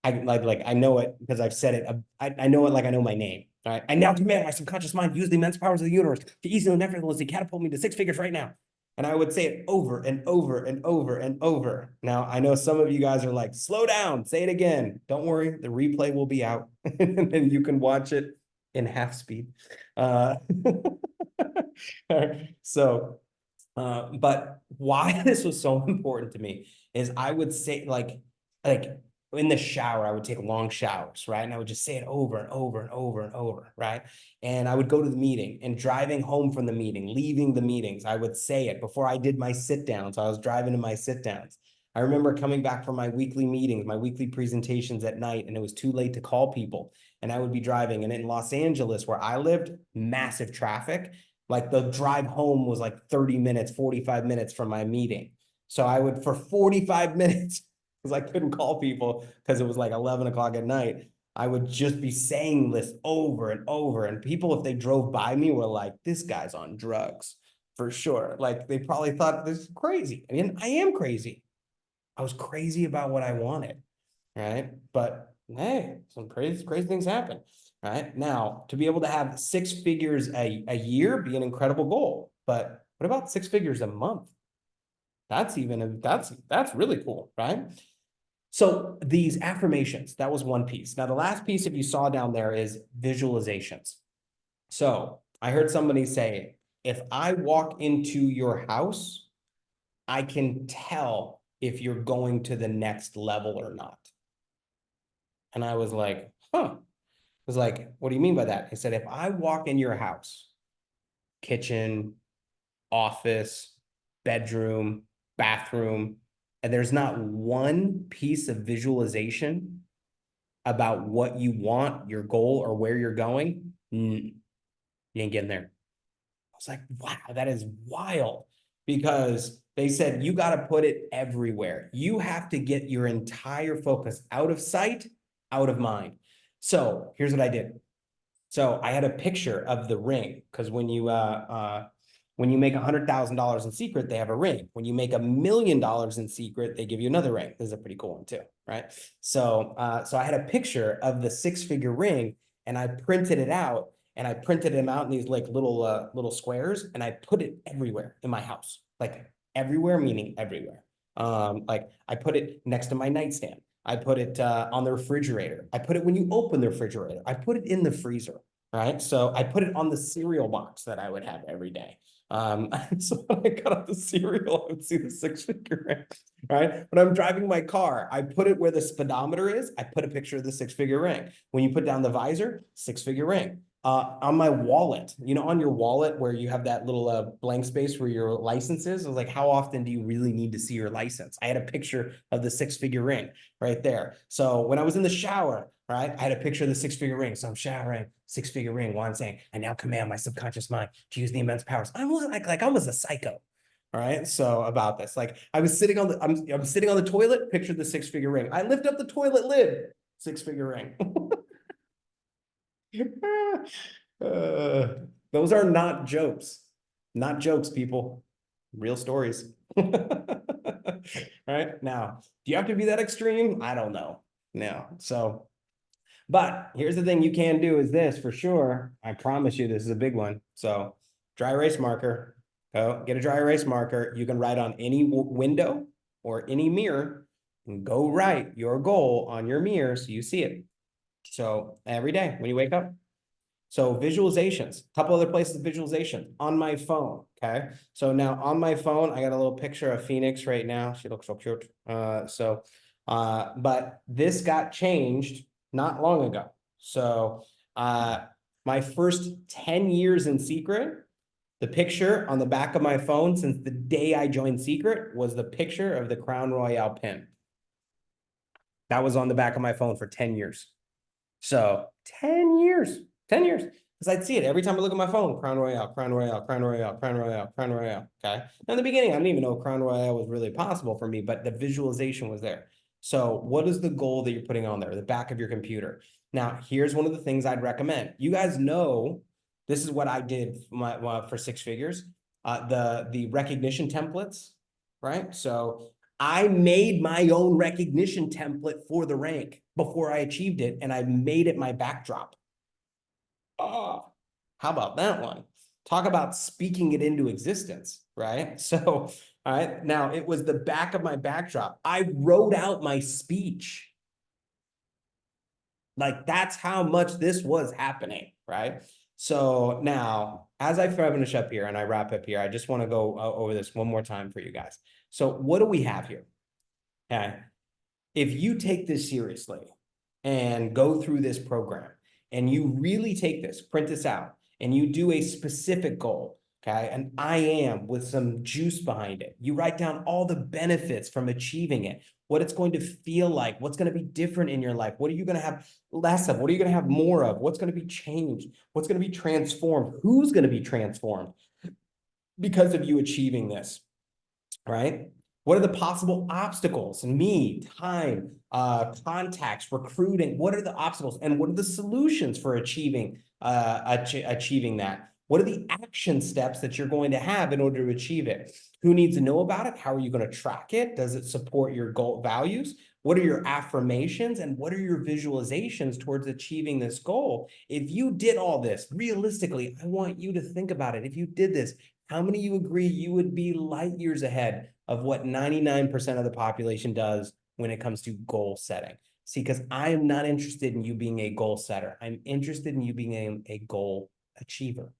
I know it because I've said it. I know it like I know my name. All right. I now command my subconscious mind to use the immense powers of the universe to easily and effortlessly catapult me to six figures right now. And I would say it over and over and over and over. Now, I know some of you guys are like, slow down, say it again. Don't worry, the replay will be out and then you can watch it in half speed. But why this was so important to me is I would say like in the shower, I would take long showers, right? And I would just say it over and over and over and over, right? And I would go to the meeting and driving home from the meeting, leaving the meetings, I would say it before I did my sit downs. I was driving to my sit downs. I remember coming back from my weekly meetings, my weekly presentations at night, and it was too late to call people. And I would be driving. And in Los Angeles, where I lived, massive traffic. Like the drive home was like 30 minutes, 45 minutes from my meeting. So I would, for 45 minutes, because I couldn't call people because it was like 11 o'clock at night, I would just be saying this over and over. And people, if they drove by me, were like, this guy's on drugs for sure. Like they probably thought this is crazy. I mean, I am crazy. I was crazy about what I wanted, right? But hey, some crazy things happen, right? Now, to be able to have six figures a year be an incredible goal. But what about six figures a month? That's really cool, right? So these affirmations, that was one piece. Now, the last piece, if you saw down there, is visualizations. So I heard somebody say, if I walk into your house, I can tell if you're going to the next level or not. And I was like, huh. I was like, what do you mean by that? He said, if I walk in your house, kitchen, office, bedroom, bathroom, and there's not one piece of visualization about what you want, your goal, or where you're going, you ain't getting there. I was like, wow, that is wild, because they said you got to put it everywhere. You have to get your entire focus out of sight, out of mind. So here's what I did. So I had a picture of the ring, because when you make $100,000 in secret, they have a ring. When you make $1 million in secret, they give you another ring. This is a pretty cool one too, right? So I had a picture of the six-figure ring, and I printed it out, and I printed them out in these like little squares, and I put it everywhere in my house, like everywhere, meaning everywhere. Like I put it next to my nightstand. I put it on the refrigerator. I put it when you open the refrigerator. I put it in the freezer, right? So I put it on the cereal box that I would have every day. So when I got out the cereal, I would see the six-figure ring, right? When I'm driving my car, I put it where the speedometer is. I put a picture of the six-figure ring. When you put down the visor, six-figure ring. On my wallet, on your wallet where you have that little blank space where your license is, I was like, how often do you really need to see your license? I had a picture of the six-figure ring right there. So when I was in the shower, right, I had a picture of the six-figure ring. So I'm showering, six-figure ring. While I'm saying, I now command my subconscious mind to use the immense powers. I was like I was a psycho. All right. So about this, like I was sitting on the, I'm sitting on the toilet, picture the six-figure ring. I lift up the toilet lid, six-figure ring. Those are not jokes. Not jokes, people. Real stories. Right? Now, do you have to be that extreme? I don't know. No. So, but here's the thing you can do is this for sure. I promise you, this is a big one. So, dry erase marker. Go get a dry erase marker. You can write on any window or any mirror and go write your goal on your mirror so you see it. So every day when you wake up. So visualizations, a couple other places of visualization on my phone. Okay. So now on my phone, I got a little picture of Phoenix right now. She looks so cute. But this got changed not long ago. So my first 10 years in Secret, the picture on the back of my phone since the day I joined Secret was the picture of the Crown Royale pin. That was on the back of my phone for 10 years. So 10 years, 10 years. Because I'd see it every time I look at my phone, Crown Royale, Crown Royale, Crown Royale, Crown Royale, Crown Royale. Okay. Now in the beginning, I didn't even know Crown Royale was really possible for me, but the visualization was there. So what is the goal that you're putting on there? The back of your computer. Now, here's one of the things I'd recommend. You guys know, this is what I did for six figures. The recognition templates, right? So I made my own recognition template for the rank before I achieved it, and I made it my backdrop. Oh, how about that one? Talk about speaking it into existence, right? So, all right, now it was the back of my backdrop. I wrote out my speech. Like that's how much this was happening, right? So now, as I finish up here and I wrap up here, I just want to go over this one more time for you guys. So what do we have here? Okay. If you take this seriously and go through this program and you really take this, print this out, and you do a specific goal, okay, and I am with some juice behind it. You write down all the benefits from achieving it, what it's going to feel like, what's going to be different in your life, what are you going to have less of, what are you going to have more of, what's going to be changed, what's going to be transformed, who's going to be transformed because of you achieving this, right? What are the possible obstacles? Me, time, contacts, recruiting. What are the obstacles and what are the solutions for achieving that? What are the action steps that you're going to have in order to achieve it? Who needs to know about it? How are you going to track it? Does it support your goal values? What are your affirmations and what are your visualizations towards achieving this goal? If you did all this, realistically, I want you to think about it. If you did this, how many of you agree you would be light years ahead of what 99% of the population does when it comes to goal setting? See, because I am not interested in you being a goal setter. I'm interested in you being a goal achiever.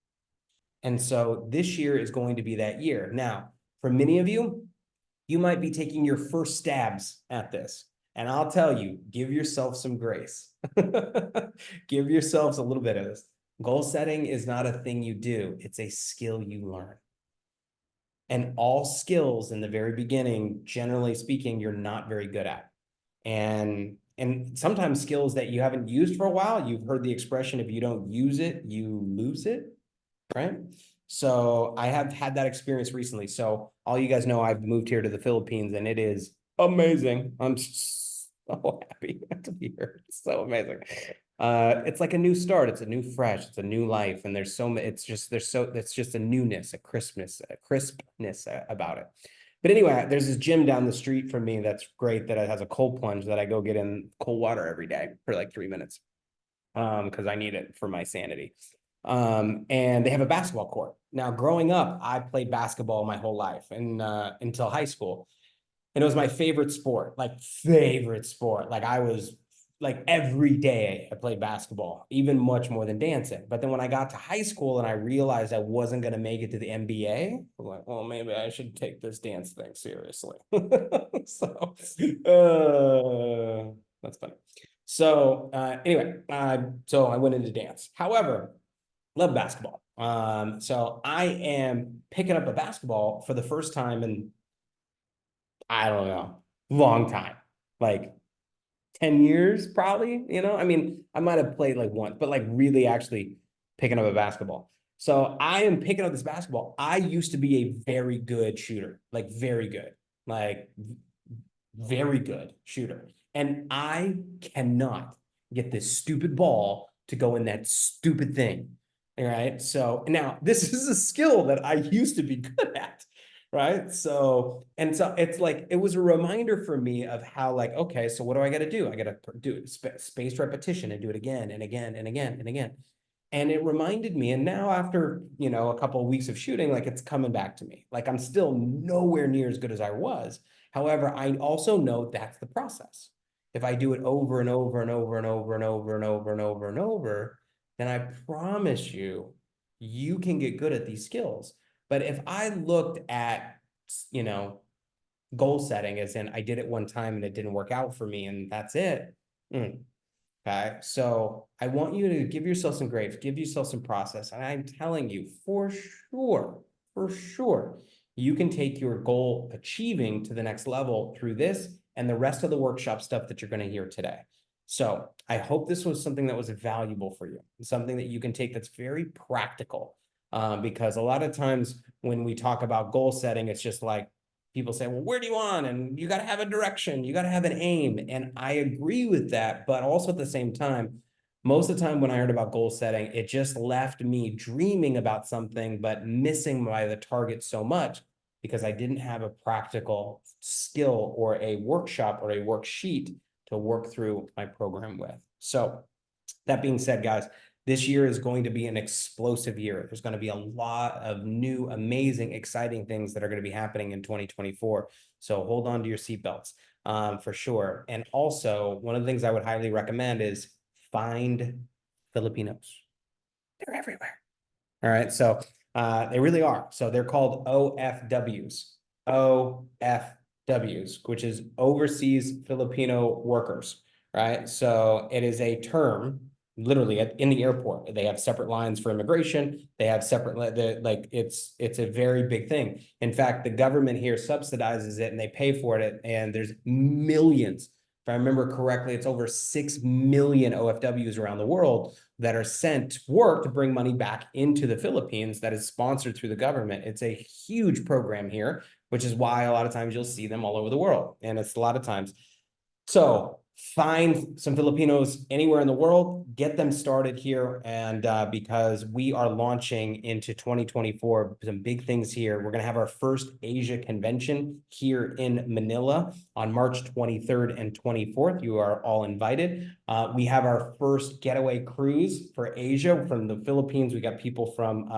And so this year is going to be that year. Now, for many of you, you might be taking your first stabs at this. And I'll tell you, give yourself some grace. Give yourselves a little bit of this. Goal setting is not a thing you do. It's a skill you learn. And all skills in the very beginning, generally speaking, you're not very good at. And sometimes skills that you haven't used for a while, you've heard the expression, if you don't use it, you lose it, right? So I have had that experience recently. So all you guys know, I've moved here to the Philippines and it is amazing. I'm so happy to be here. It's so amazing. It's like a new start. It's a new fresh. It's a new life, and there's so it's just a newness, a crispness about it. But anyway, there's this gym down the street from me that's great that it has a cold plunge that I go get in cold water every day for like 3 minutes, because I need it for my sanity. And they have a basketball court. Now, growing up, I played basketball my whole life and until high school. And it was my favorite sport, like favorite sport. Like I was like every day I played basketball, even much more than dancing. But then when I got to high school and I realized I wasn't going to make it to the NBA, I'm like, well, maybe I should take this dance thing seriously. So that's funny. So anyway, so I went into dance. However, love basketball. So I am picking up a basketball for the first time in, I don't know, long time, like 10 years, probably, I mean, I might have played like once, but like really actually picking up a basketball. So I am picking up this basketball. I used to be a very good shooter, like very good, like very good shooter. And I cannot get this stupid ball to go in that stupid thing. All right. So now this is a skill that I used to be good at. Right. So it's like, it was a reminder for me of how, like, okay, so what do I got to do? I got to do it, spaced repetition and do it again and again and again and again. And it reminded me, and now after, a couple of weeks of shooting, like it's coming back to me. Like I'm still nowhere near as good as I was. However, I also know that's the process. If I do it over and over and over and over and over and over and over and over, then I promise you, you can get good at these skills. But if I looked at, you know, goal setting as in I did it one time and it didn't work out for me and that's it. Okay. So I want you to give yourself some grace, give yourself some process. And I'm telling you for sure, you can take your goal achieving to the next level through this and the rest of the workshop stuff that you're going to hear today. So I hope this was something that was valuable for you, something that you can take that's very practical. Because a lot of times when we talk about goal setting, it's just like people say, well, where do you want? And you got to have a direction, you got to have an aim. And I agree with that. But also at the same time, most of the time when I heard about goal setting, it just left me dreaming about something, but missing by the target so much because I didn't have a practical skill or a workshop or a worksheet to work through my program with. So that being said, guys, this year is going to be an explosive year. There's going to be a lot of new, amazing, exciting things that are going to be happening in 2024. So hold on to your seatbelts for sure. And also, one of the things I would highly recommend is find Filipinos. They're everywhere. All right. So they really are. So they're called OFWs. OFWs, which is Overseas Filipino Workers. Right. So it is a term literally in the airport. They have separate lines for immigration. They have separate, like it's a very big thing. In fact, the government here subsidizes it and they pay for it. And there's millions. If I remember correctly, it's over 6 million OFWs around the world that are sent to work to bring money back into the Philippines that is sponsored through the government. It's a huge program here, which is why a lot of times you'll see them all over the world. And it's a lot of times. So find some Filipinos anywhere in the world, get them started here. And because we are launching into 2024, some big things here. We're going to have our first Asia convention here in Manila on March 23rd and 24th. You are all invited. We have our first getaway cruise for Asia from the Philippines. We got people from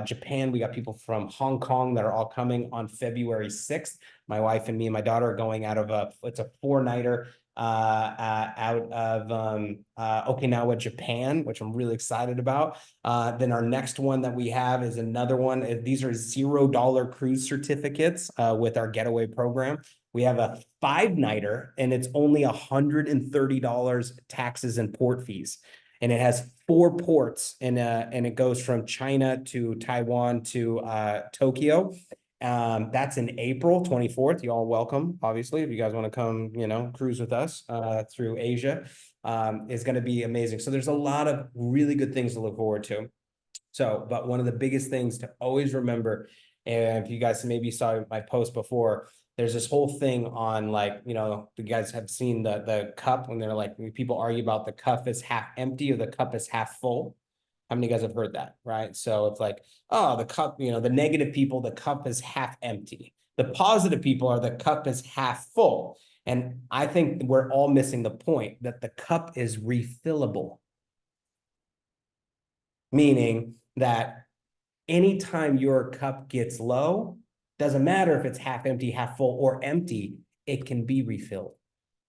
Japan. We got people from Hong Kong that are all coming on February 6th. My wife and me and my daughter are going out of it's a 4-nighter out of Okinawa, Japan, which I'm really excited about. Then our next one that we have is another one. These are $0 cruise certificates with our getaway program. We have a 5-nighter and it's only $130 taxes and port fees. And it has 4 ports and it goes from China to Taiwan to Tokyo. That's in April 24th. You all welcome, obviously, if you guys want to come, cruise with us through Asia. Is going to be amazing. So there's a lot of really good things to look forward to. So, but one of the biggest things to always remember, and if you guys maybe saw my post before, there's this whole thing on like, you guys have seen the cup when they're like, when people argue about the cup is half empty or the cup is half full. How many of you guys have heard that, right? So it's like, oh, the cup, the negative people, the cup is half empty. The positive people are the cup is half full. And I think we're all missing the point that the cup is refillable. Meaning that anytime your cup gets low, doesn't matter if it's half empty, half full, or empty, it can be refilled.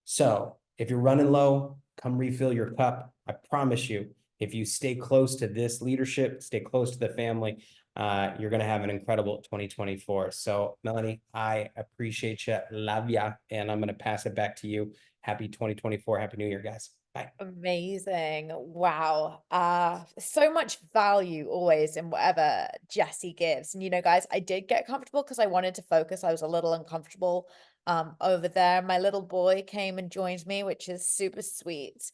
So if you're running low, come refill your cup. I promise you, if you stay close to this leadership, stay close to the family, you're going to have an incredible 2024. So Melanie, I appreciate you. Love ya. And I'm going to pass it back to you. Happy 2024. Happy New Year, guys. Bye. Amazing. Wow. So much value always in whatever Jesse gives. And guys, I did get comfortable because I wanted to focus. I was a little uncomfortable over there. My little boy came and joined me, which is super sweet.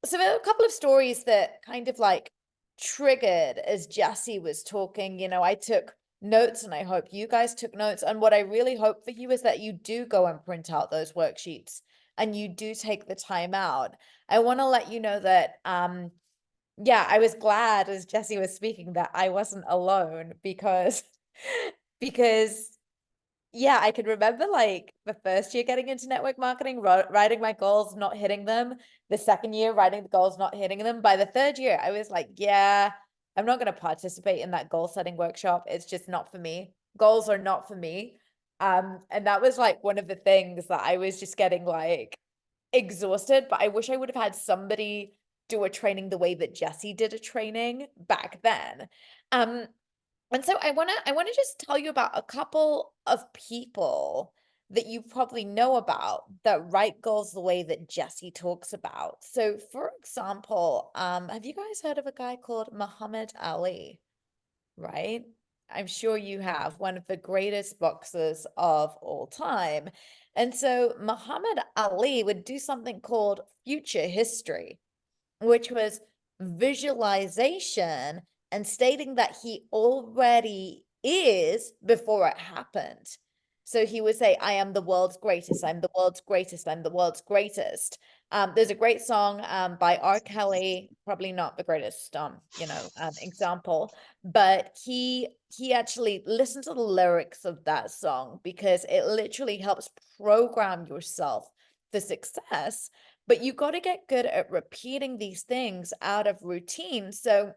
So there are a couple of stories that kind of like triggered as Jesse was talking. I took notes and I hope you guys took notes. And what I really hope for you is that you do go and print out those worksheets and you do take the time out. I want to let you know that, yeah, I was glad as Jesse was speaking that I wasn't alone because, yeah, I can remember like the first year getting into network marketing, writing my goals, not hitting them. The second year, writing the goals, not hitting them. By the third year, I was like, yeah, I'm not going to participate in that goal setting workshop. It's just not for me. Goals are not for me. And that was like one of the things that I was just getting like exhausted, but I wish I would have had somebody do a training the way that Jesse did a training back then. And so I wanna just tell you about a couple of people that you probably know about that write goals the way that Jesse talks about. So for example, have you guys heard of a guy called Muhammad Ali? Right? I'm sure you have, one of the greatest boxers of all time. And so Muhammad Ali would do something called future history, which was visualization and stating that he already is before it happened. So he would say, I am the world's greatest, I'm the world's greatest, I'm the world's greatest. There's a great song by R. Kelly, probably not the greatest example, but he actually listened to the lyrics of that song because it literally helps program yourself for success. But you got to get good at repeating these things out of routine. So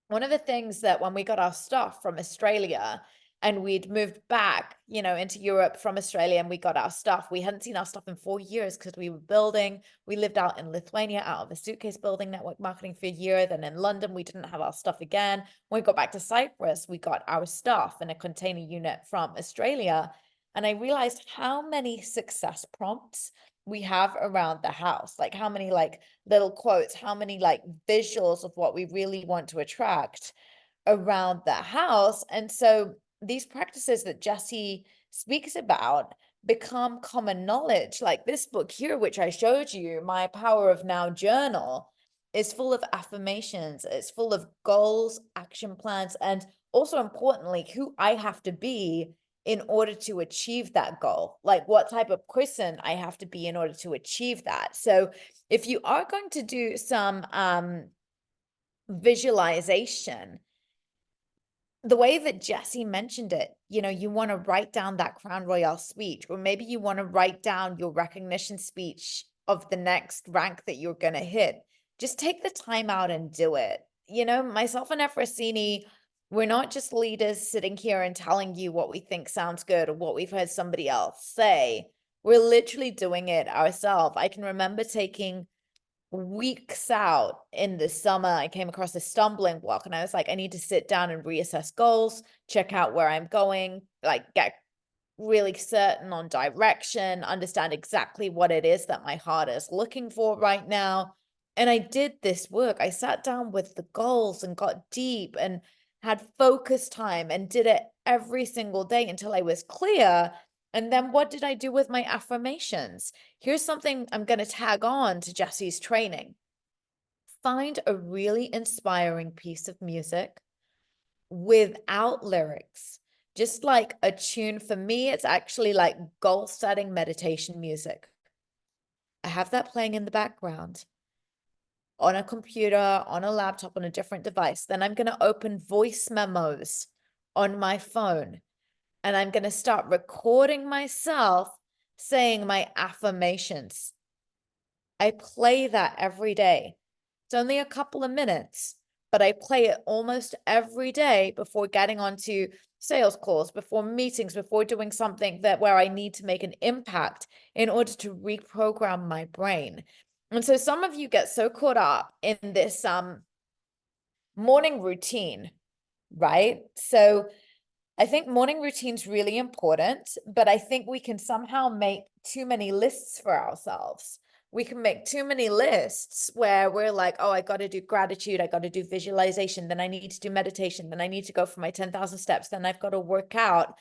one of the things that when we got our stuff from Australia and we'd moved back, into Europe from Australia and we got our stuff, we hadn't seen our stuff in 4 years because we lived out in Lithuania out of a suitcase building network marketing for a year. Then in London, we didn't have our stuff again. When we got back to Cyprus, we got our stuff in a container unit from Australia. And I realized how many success prompts we have around the house, like how many like little quotes, how many like visuals of what we really want to attract around the house. And so these practices that Jesse speaks about become common knowledge. Like this book here, which I showed you, My Power of Now Journal, is full of affirmations. It's full of goals, action plans, and also importantly, who I have to be in order to achieve that goal, like what type of person I have to be in order to achieve that. So if you are going to do some visualization, the way that Jesse mentioned it, you want to write down that Crown Royale speech, or maybe you want to write down your recognition speech of the next rank that you're going to hit. Just take the time out and do it. Myself and Efrosyni, we're not just leaders sitting here and telling you what we think sounds good or what we've heard somebody else say. We're literally doing it ourselves. I can remember taking weeks out in the summer. I came across a stumbling block and I was like, I need to sit down and reassess goals, check out where I'm going, like get really certain on direction, understand exactly what it is that my heart is looking for right now. And I did this work. I sat down with the goals and got deep and had focus time and did it every single day until I was clear. And then what did I do with my affirmations? Here's something I'm going to tag on to Jesse's training. Find a really inspiring piece of music without lyrics, just like a tune. For me, it's actually like goal setting meditation music. I have that playing in the background on a computer, on a laptop, on a different device. Then I'm going to open voice memos on my phone and I'm going to start recording myself saying my affirmations. I play that every day. It's only a couple of minutes, but I play it almost every day before getting onto sales calls, before meetings, before doing something that where I need to make an impact in order to reprogram my brain. And so some of you get so caught up in this morning routine, right? So I think morning routine's really important, but I think we can somehow make too many lists for ourselves. We can make too many lists where we're like, oh, I got to do gratitude. I got to do visualization. Then I need to do meditation. Then I need to go for my 10,000 steps. Then I've got to work out.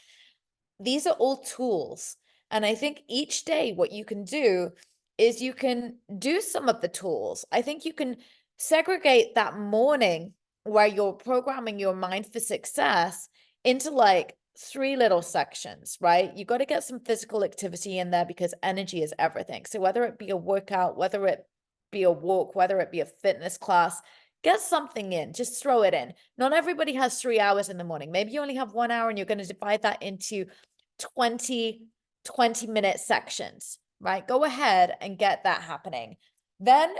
These are all tools. And I think each day what you can do is you can do some of the tools. I think you can segregate that morning where you're programming your mind for success into like 3 little sections, right? You got to get some physical activity in there because energy is everything. So whether it be a workout, whether it be a walk, whether it be a fitness class, get something in, just throw it in. Not everybody has 3 hours in the morning. Maybe you only have 1 hour and you're going to divide that into 20-minute sections, right? Go ahead and get that happening. Then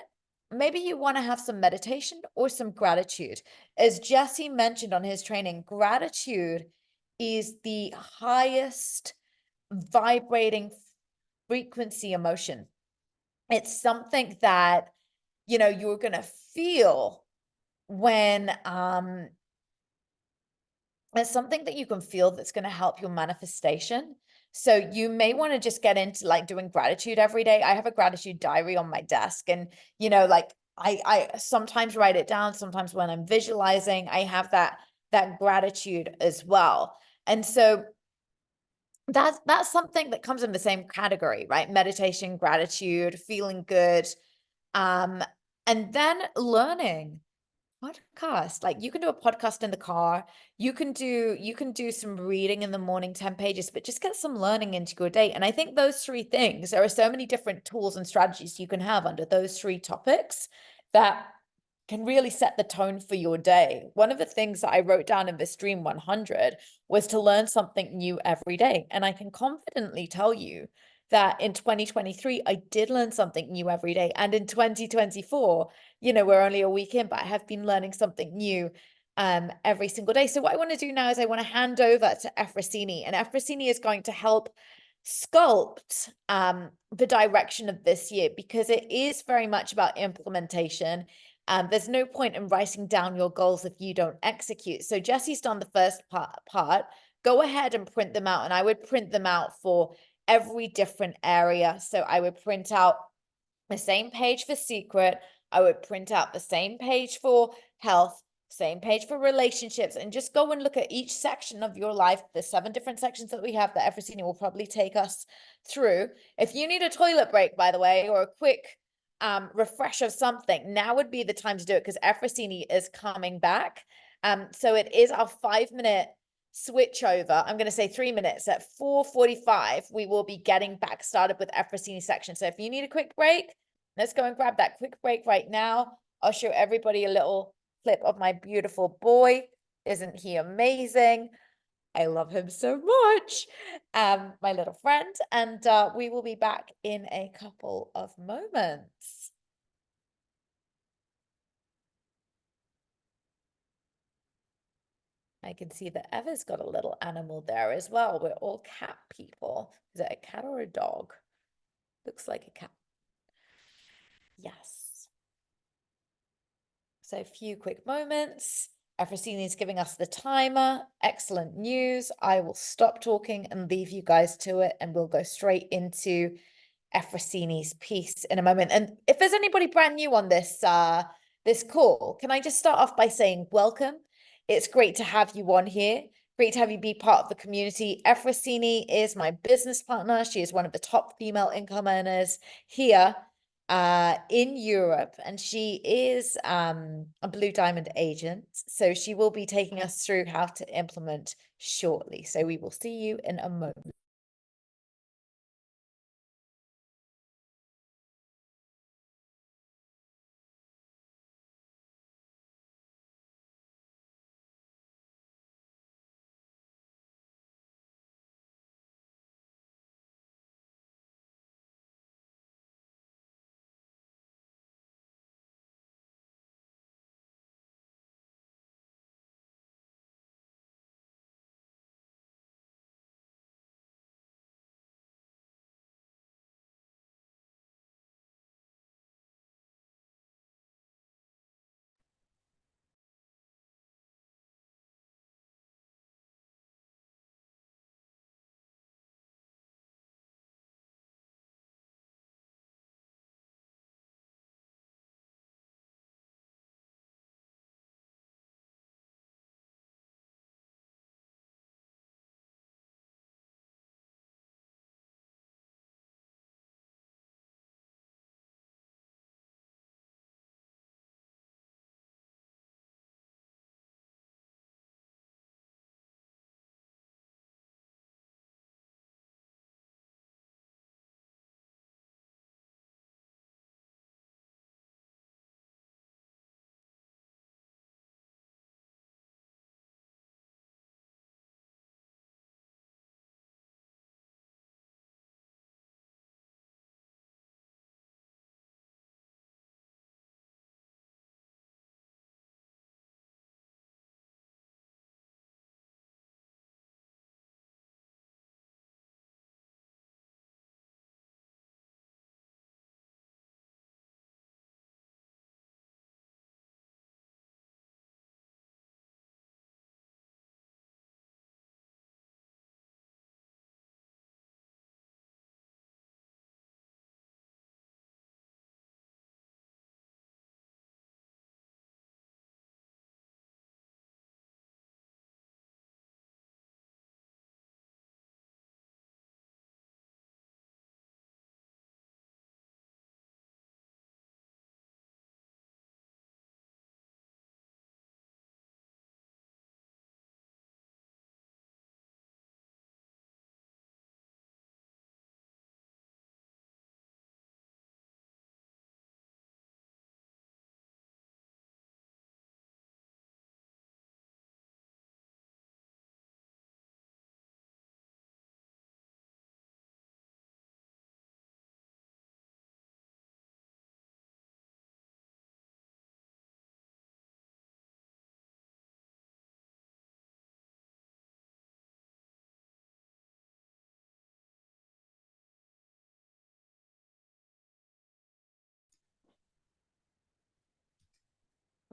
maybe you want to have some meditation or some gratitude. As Jesse mentioned on his training, gratitude is the highest vibrating frequency emotion. It's something that, you're going to feel when it's something that you can feel that's going to help your manifestation. So you may want to just get into like doing gratitude every day. I have a gratitude diary on my desk, and like I sometimes write it down. Sometimes when I'm visualizing, I have that gratitude as well. And so that's something that comes in the same category, right? Meditation, gratitude, feeling good, and then learning. Podcast, like you can do a podcast in the car, you can do some reading in the morning, 10 pages, but just get some learning into your day. And I think those 3 things, there are so many different tools and strategies you can have under those 3 topics that can really set the tone for your day. One of the things that I wrote down in this Dream 100 was to learn something new every day. And I can confidently tell you that in 2023, I did learn something new every day. And in 2024, we're only a week in, but I have been learning something new every single day. So what I want to do now is I want to hand over to Efrosyni, and Efrosyni is going to help sculpt the direction of this year, because it is very much about implementation. There's no point in writing down your goals if you don't execute. So Jesse's done the first part. Go ahead and print them out, and I would print them out for every different area. So I would print out the same page for secret. I would print out the same page for health, same page for relationships, and just go and look at each section of your life. The 7 different sections that we have that Efrosyni will probably take us through. If you need a toilet break, by the way, or a quick refresh of something, now would be the time to do it, because Efrosyni is coming back. So it is our 5-minute switch over. I'm going to say 3 minutes. At 4:45, we will be getting back started with Efrosyni section. So if you need a quick break, let's go and grab that quick break right now. I'll show everybody a little clip of my beautiful boy. Isn't he amazing? I love him so much. My little friend. And we will be back in a couple of moments. I can see that Eva's got a little animal there as well. We're all cat people. Is it a cat or a dog? Looks like a cat. Yes. So a few quick moments. Efrosyni is giving us the timer. Excellent news. I will stop talking and leave you guys to it, and we'll go straight into Efrosyni's piece in a moment. And if there's anybody brand new on this call, can I just start off by saying welcome? It's great to have you on here. Great to have you be part of the community. Efrosyni is my business partner. She is one of the top female income earners here in Europe, and she is a Blue Diamond agent. So she will be taking us through how to implement shortly. So we will see you in a moment.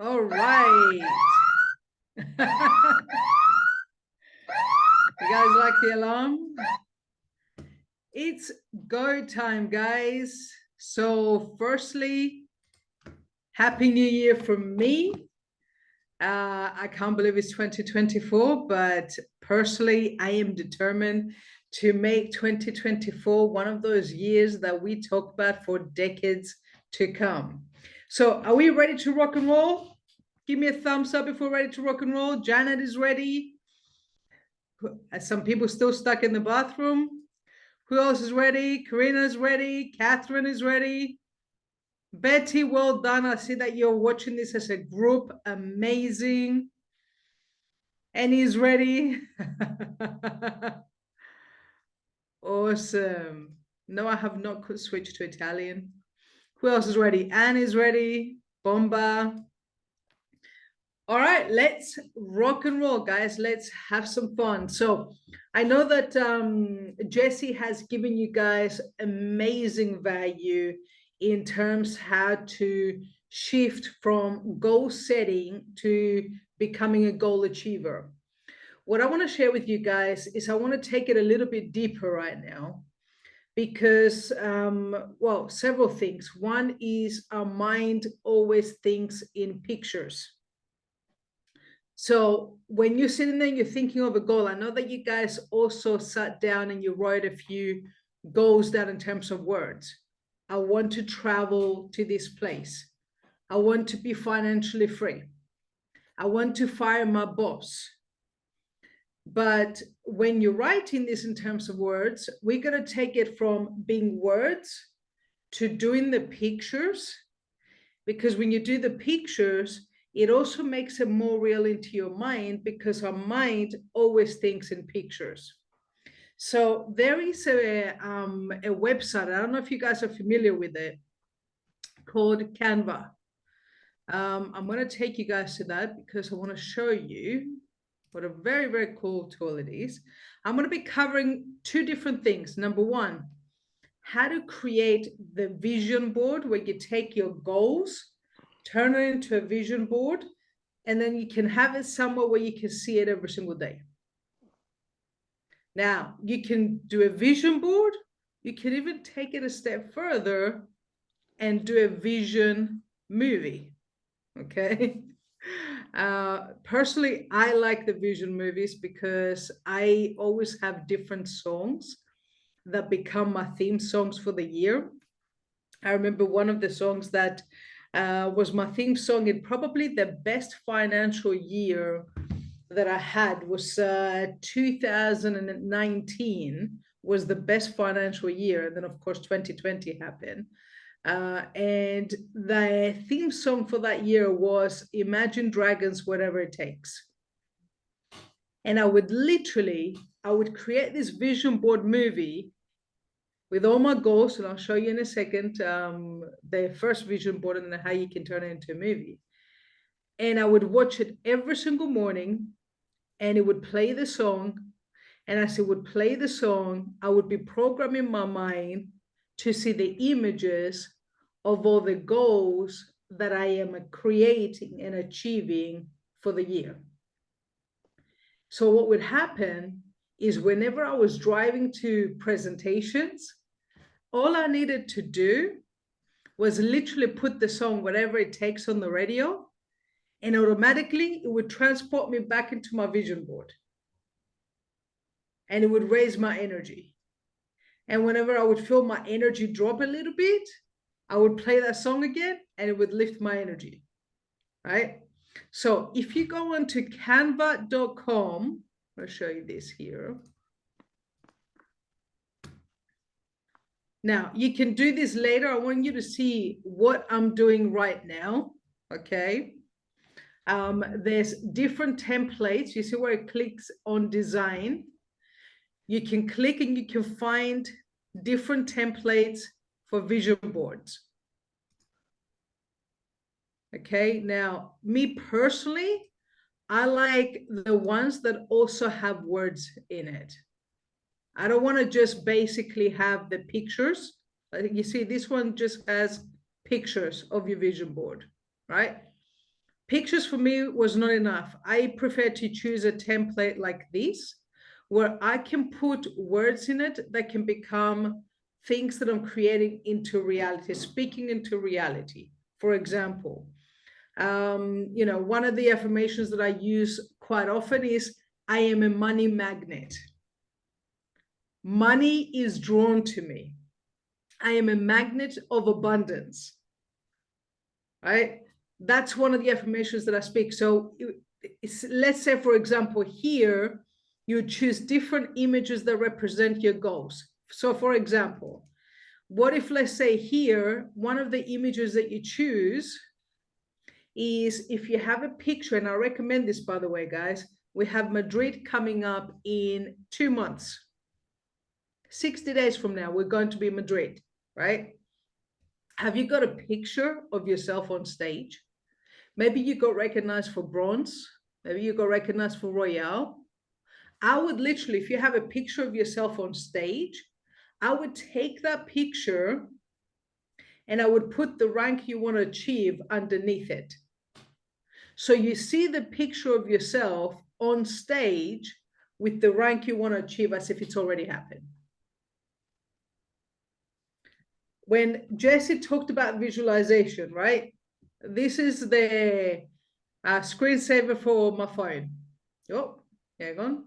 All right. You guys like the alarm? It's go time, guys. So firstly, Happy New Year from me. I can't believe it's 2024, but personally, I am determined to make 2024 one of those years that we talk about for decades to come. So are we ready to rock and roll? Give me a thumbs up if we're ready to rock and roll. Janet is ready. Some people still stuck in the bathroom. Who else is ready? Karina's ready. Catherine is ready. Betty, well done. I see that you're watching this as a group. Amazing. Annie's ready. Awesome. No, I have not switched to Italian. Who else is ready? Anne is ready. Bomba. All right, let's rock and roll, guys. Let's have some fun. So I know that Jesse has given you guys amazing value in terms how to shift from goal setting to becoming a goal achiever. What I want to share with you guys is I want to take it a little bit deeper right now because, well, several things. One is our mind always thinks in pictures. So when you're sitting there and you're thinking of a goal, I know that you guys also sat down and you wrote a few goals down in terms of words. I want to travel to this place. I want to be financially free. I want to fire my boss. But when you're writing this in terms of words, we're going to take it from being words to doing the pictures, because when you do the pictures, it also makes it more real into your mind, because our mind always thinks in pictures. So there is a website, I don't know if you guys are familiar with it, called Canva. I'm going to take you guys to that because I want to show you what a very, very cool tool it is. I'm going to be covering two different things. Number one, how to create the vision board where you take your goals, turn it into a vision board, and then you can have it somewhere where you can see it every single day. Now, you can do a vision board. You can even take it a step further and do a vision movie. Okay. Personally, I like the vision movies because I always have different songs that become my theme songs for the year. I remember one of the songs that was my theme song in probably the best financial year that I had was 2019 was the best financial year. And then of course, 2020 happened. And the theme song for that year was Imagine Dragons, Whatever It Takes. And I would create this vision board movie with all my goals, and I'll show you in a second the first vision board and then how you can turn it into a movie. And I would watch it every single morning, and it would play the song. And as it would play the song, I would be programming my mind to see the images of all the goals that I am creating and achieving for the year. So what would happen is whenever I was driving to presentations, all I needed to do was literally put the song Whatever It Takes on the radio, and automatically it would transport me back into my vision board. And it would raise my energy. And whenever I would feel my energy drop a little bit, I would play that song again and it would lift my energy, right? So if you go onto canva.com, I'll show you this here. Now, you can do this later. I want you to see what I'm doing right now, okay? There's different templates. You see where it clicks on design. You can click and you can find different templates for vision boards. Okay, now me personally, I like the ones that also have words in it. I don't want to just basically have the pictures. You see, this one just has pictures of your vision board, right? Pictures for me was not enough. I prefer to choose a template like this, where I can put words in it that can become things that I'm creating into reality, speaking into reality. For example, one of the affirmations that I use quite often is, I am a money magnet. Money is drawn to me. I am a magnet of abundance, right? That's one of the affirmations that I speak. So let's say, for example, here, you choose different images that represent your goals. So for example, what if, let's say here, one of the images that you choose is, if you have a picture, and I recommend this, by the way, guys, we have Madrid coming up in 2 months. 60 days from now, we're going to be in Madrid, right? Have you got a picture of yourself on stage? Maybe you got recognized for bronze. Maybe you got recognized for Royale. I would literally, if you have a picture of yourself on stage, I would take that picture and I would put the rank you want to achieve underneath it. So you see the picture of yourself on stage with the rank you want to achieve as if it's already happened. When Jesse talked about visualization, right? This is the Screensaver for my phone. Oh, hang on.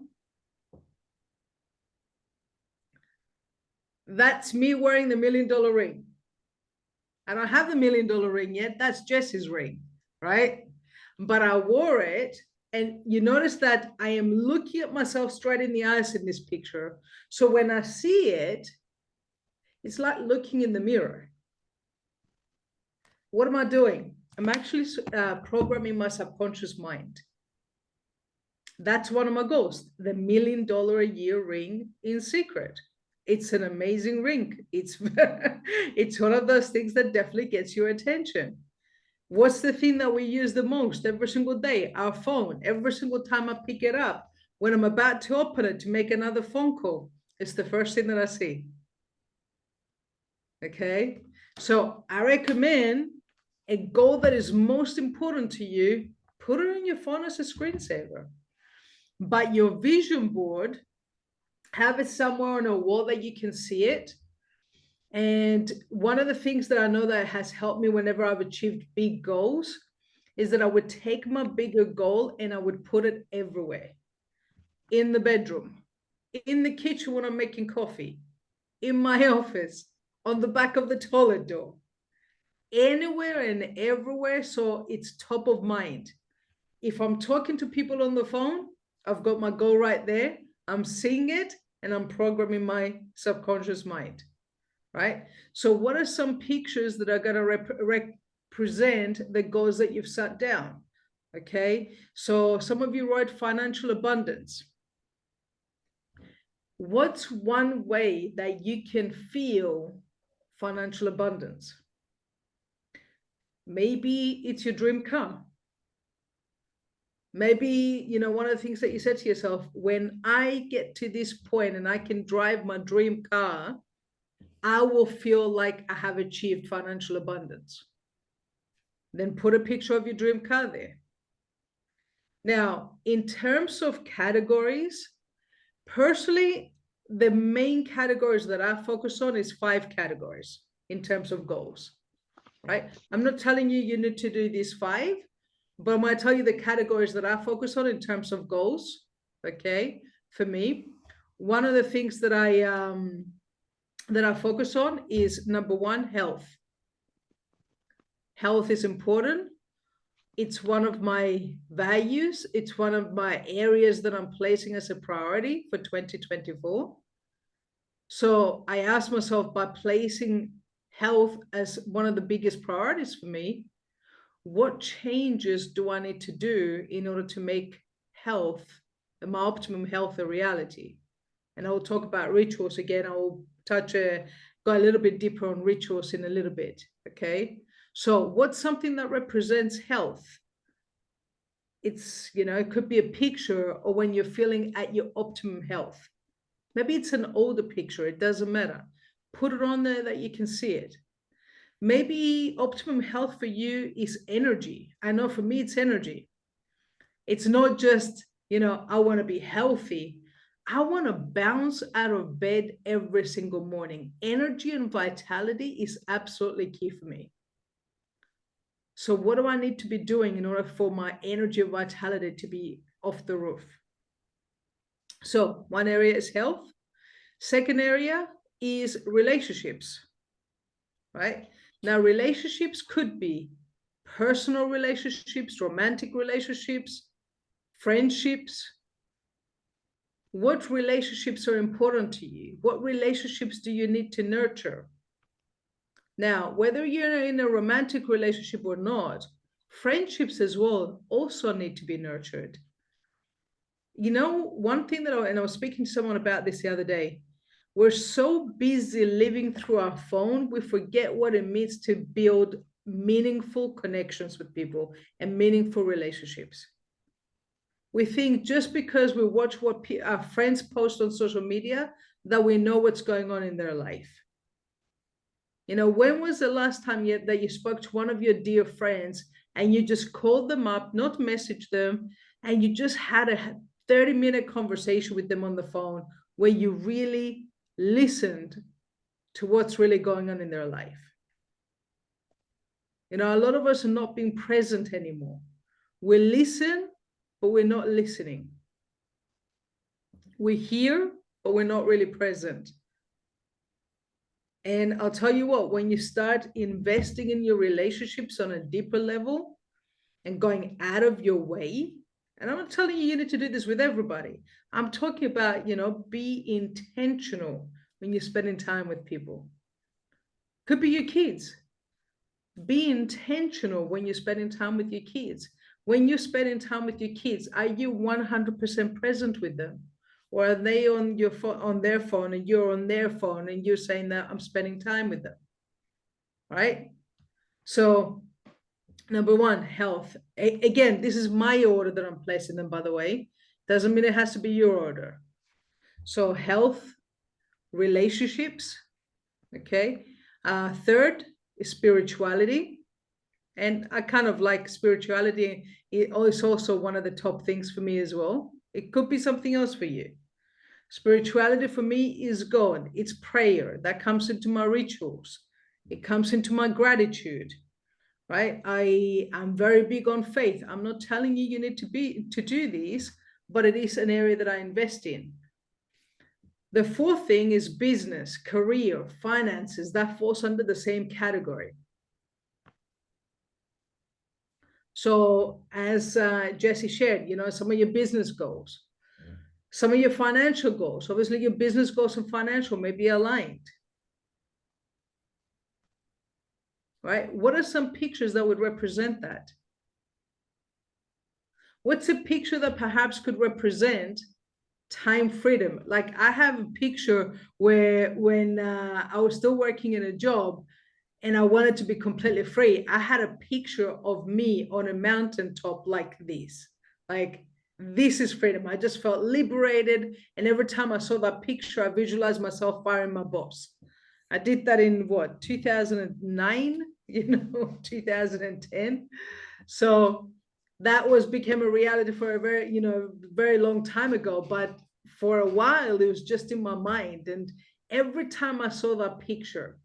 That's me wearing the $1 million ring. I don't have the $1 million ring yet. That's Jesse's ring, right? But I wore it. And you notice that I am looking at myself straight in the eyes in this picture. So when I see it, it's like looking in the mirror. What am I doing? I'm actually programming my subconscious mind. That's one of my goals, the $1 million a year ring in secret. It's an amazing ring. It's one of those things that definitely gets your attention. What's the thing that we use the most every single day? Our phone. Every single time I pick it up, when I'm about to open it to make another phone call, it's the first thing that I see. Okay, so I recommend a goal that is most important to you, put it on your phone as a screensaver. But your vision board, have it somewhere on a wall that you can see it. And one of the things that I know that has helped me whenever I've achieved big goals is that I would take my bigger goal and I would put it everywhere. In the bedroom, in the kitchen when I'm making coffee, in my office, on the back of the toilet door, anywhere and everywhere, so it's top of mind. If I'm talking to people on the phone, I've got my goal right there. I'm seeing it and I'm programming my subconscious mind, right? So what are some pictures that are going to represent the goals that you've set down? Okay, so some of you wrote financial abundance. What's one way that you can feel financial abundance? Maybe it's your dream car. Maybe, you know, one of the things that you said to yourself, when I get to this point and I can drive my dream car, I will feel like I have achieved financial abundance. Then put a picture of your dream car there. Now, in terms of categories, personally, the main categories that I focus on is 5 categories in terms of goals, right? I'm not telling you you need to do these 5, but I'm going to tell you the categories that I focus on in terms of goals, okay? For me, one of the things that I focus on is number 1, health. Health is important. It's one of my values. It's one of my areas that I'm placing as a priority for 2024. So I asked myself, by placing health as one of the biggest priorities for me, what changes do I need to do in order to make health, my optimum health, a reality? And I will talk about rituals again. I will go a little bit deeper on rituals in a little bit, okay? So what's something that represents health? It's, you know, it could be a picture or when you're feeling at your optimum health. Maybe it's an older picture, it doesn't matter. Put it on there that you can see it. Maybe optimum health for you is energy. I know for me, it's energy. It's not just, you know, I want to be healthy. I want to bounce out of bed every single morning. Energy and vitality is absolutely key for me. So what do I need to be doing in order for my energy and vitality to be off the roof? So one area is health. Second area is relationships, right? Now, relationships could be personal relationships, romantic relationships, friendships. What relationships are important to you? What relationships do you need to nurture? Now, whether you're in a romantic relationship or not, friendships as well also need to be nurtured. You know, one thing that I was speaking to someone about this the other day, we're so busy living through our phone, we forget what it means to build meaningful connections with people and meaningful relationships. We think just because we watch what our friends post on social media, that we know what's going on in their life. You know, when was the last time that you spoke to one of your dear friends and you just called them up, not messaged them, and you just had a 30-minute conversation with them on the phone where you really listened to what's really going on in their life? You know, a lot of us are not being present anymore. We listen, but we're not listening. We hear, but we're not really present. And I'll tell you what, when you start investing in your relationships on a deeper level and going out of your way, and I'm not telling you need to do this with everybody. I'm talking about, be intentional when you're spending time with people. Could be your kids. Be intentional when you're spending time with your kids. When you're spending time with your kids, are you 100% present with them? Or are they on your phone, on their phone, and you're on their phone, and you're saying that I'm spending time with them, right? So, number one, health. Again, this is my order that I'm placing them, by the way. Doesn't mean it has to be your order. So, health, relationships, okay? Third is spirituality. And I kind of like spirituality. It's also one of the top things for me as well. It could be something else for you. Spirituality for me is God. It's prayer that comes into my rituals. It comes into my gratitude, right? I'm very big on faith. I'm not telling you need to do these, but it is an area that I invest in. The fourth thing is business, career, finances. That falls under the same category. So as Jesse shared, some of your business goals, some of your financial goals, obviously your business goals and financial may be aligned, right? What are some pictures that would represent that? What's a picture that perhaps could represent time freedom? Like I have a picture where when I was still working in a job, and I wanted to be completely free, I had a picture of me on a mountaintop like this. Like, this is freedom. I just felt liberated. And every time I saw that picture, I visualized myself firing my boss. I did that in 2009, 2010. So that became a reality for a very long time ago. But for a while, it was just in my mind. And every time I saw that picture,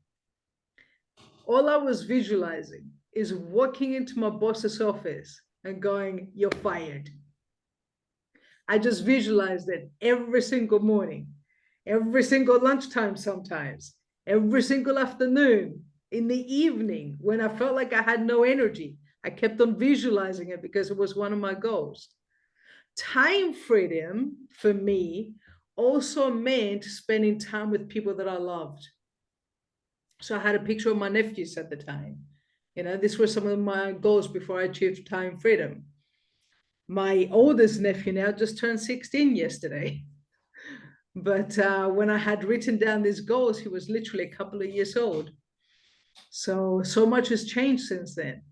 all I was visualizing is walking into my boss's office and going, "You're fired." I just visualized it every single morning, every single lunchtime sometimes, every single afternoon, in the evening when I felt like I had no energy. I kept on visualizing it because it was one of my goals. Time freedom for me also meant spending time with people that I loved. So I had a picture of my nephews at the time. These were some of my goals before I achieved time freedom. My oldest nephew now just turned 16 yesterday. But when I had written down these goals, he was literally a couple of years old. So much has changed since then.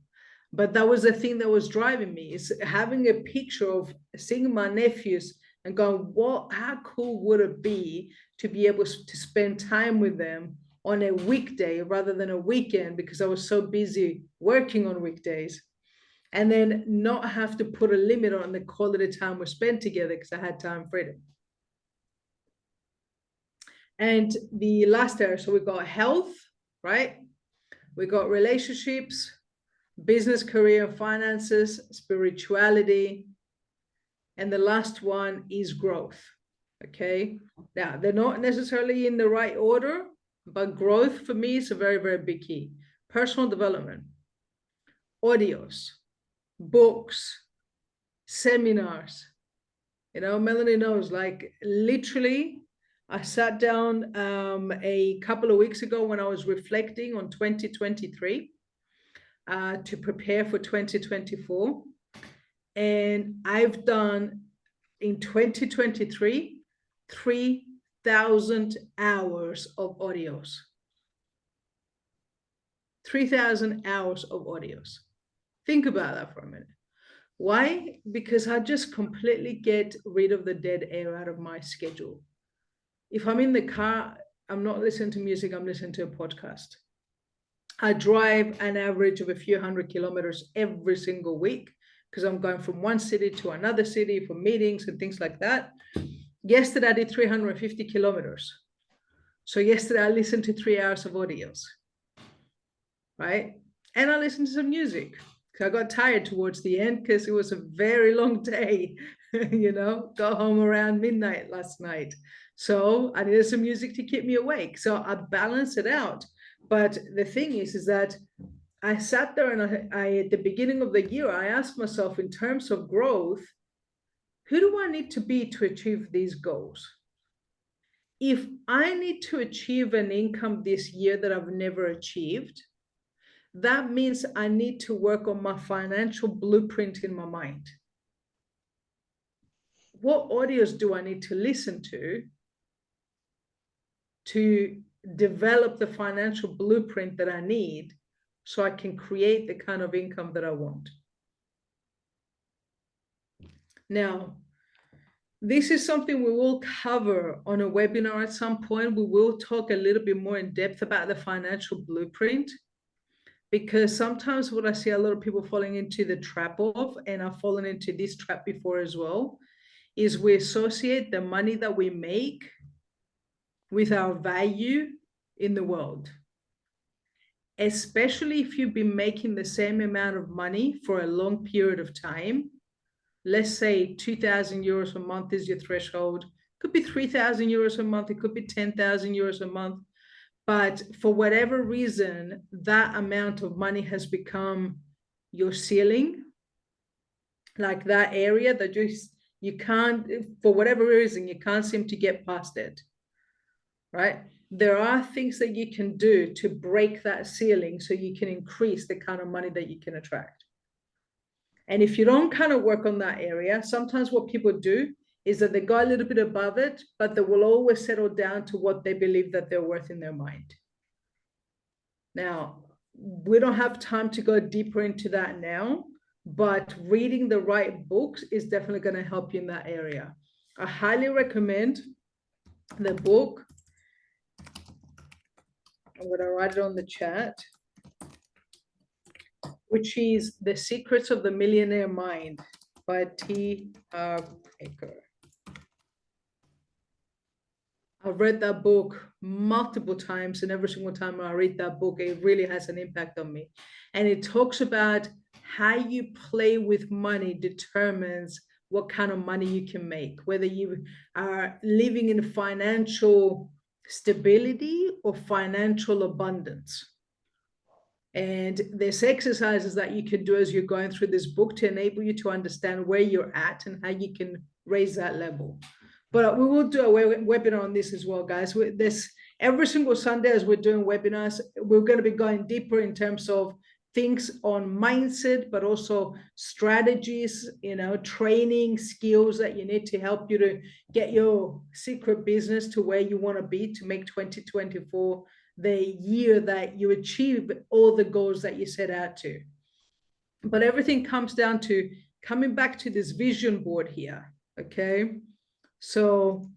But that was the thing that was driving me, is having a picture of seeing my nephews and going, how cool would it be to be able to spend time with them on a weekday rather than a weekend, because I was so busy working on weekdays, and then not have to put a limit on the quality time we spent together because I had time freedom. And the last area, so we got health, right? We got relationships, business, career, finances, spirituality, and the last one is growth. Okay, now they're not necessarily in the right order, but growth for me is a very, very big key. Personal development, audios, books, seminars. Melanie knows, like literally, I sat down a couple of weeks ago when I was reflecting on 2023 to prepare for 2024. And I've done in 2023, 3,000 hours of audios. 3,000 hours of audios. Think about that for a minute. Why? Because I just completely get rid of the dead air out of my schedule. If I'm in the car, I'm not listening to music, I'm listening to a podcast. I drive an average of a few hundred kilometers every single week because I'm going from one city to another city for meetings and things like that. Yesterday, I did 350 kilometers. So yesterday, I listened to 3 hours of audios, right? And I listened to some music I got tired towards the end because it was a very long day, you know, got home around midnight last night. So I needed some music to keep me awake. So I balanced it out. But the thing is that I sat there and I at the beginning of the year, I asked myself, in terms of growth, who do I need to be to achieve these goals? If I need to achieve an income this year that I've never achieved, that means I need to work on my financial blueprint in my mind. What audios do I need to listen to develop the financial blueprint that I need so I can create the kind of income that I want? Now, this is something we will cover on a webinar at some point. We will talk a little bit more in depth about the financial blueprint, because sometimes what I see a lot of people falling into the trap of, and I've fallen into this trap before as well, is we associate the money that we make with our value in the world. Especially if you've been making the same amount of money for a long period of time. Let's say 2,000 euros a month is your threshold. Could be 3,000 euros a month. It could be 10,000 euros a month. But for whatever reason, that amount of money has become your ceiling, like that area that you can't, for whatever reason, you can't seem to get past it, right? There are things that you can do to break that ceiling so you can increase the kind of money that you can attract. And if you don't kind of work on that area, sometimes what people do is that they go a little bit above it, but they will always settle down to what they believe that they're worth in their mind. Now, we don't have time to go deeper into that now, but reading the right books is definitely going to help you in that area. I highly recommend the book. I'm going to write it on the chat, which is The Secrets of the Millionaire Mind by T.R. Baker. I've read that book multiple times, and every single time I read that book, it really has an impact on me. And it talks about how you play with money determines what kind of money you can make, whether you are living in financial stability or financial abundance. And there's exercises that you can do as you're going through this book to enable you to understand where you're at and how you can raise that level. But we will do a webinar on this as well, guys. Every single Sunday as we're doing webinars, we're going to be going deeper in terms of things on mindset, but also strategies, training, skills that you need to help you to get your secret business to where you want to be, to make 2024 the year that you achieve all the goals that you set out to. But everything comes down to coming back to this vision board here, okay? So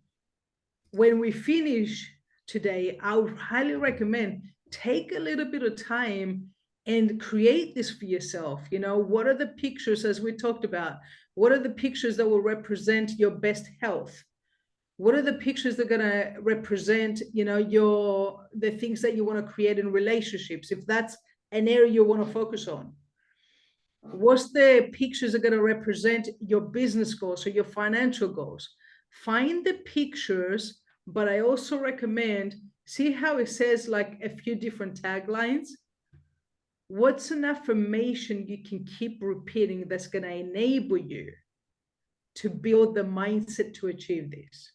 when we finish today, I would highly recommend take a little bit of time and create this for yourself. What are the pictures, as we talked about? What are the pictures that will represent your best health? What are the pictures that are going to represent, the things that you want to create in relationships, if that's an area you want to focus on? What's the pictures that are going to represent your business goals or your financial goals? Find the pictures, but I also recommend, see how it says like a few different taglines? What's an affirmation you can keep repeating that's going to enable you to build the mindset to achieve this?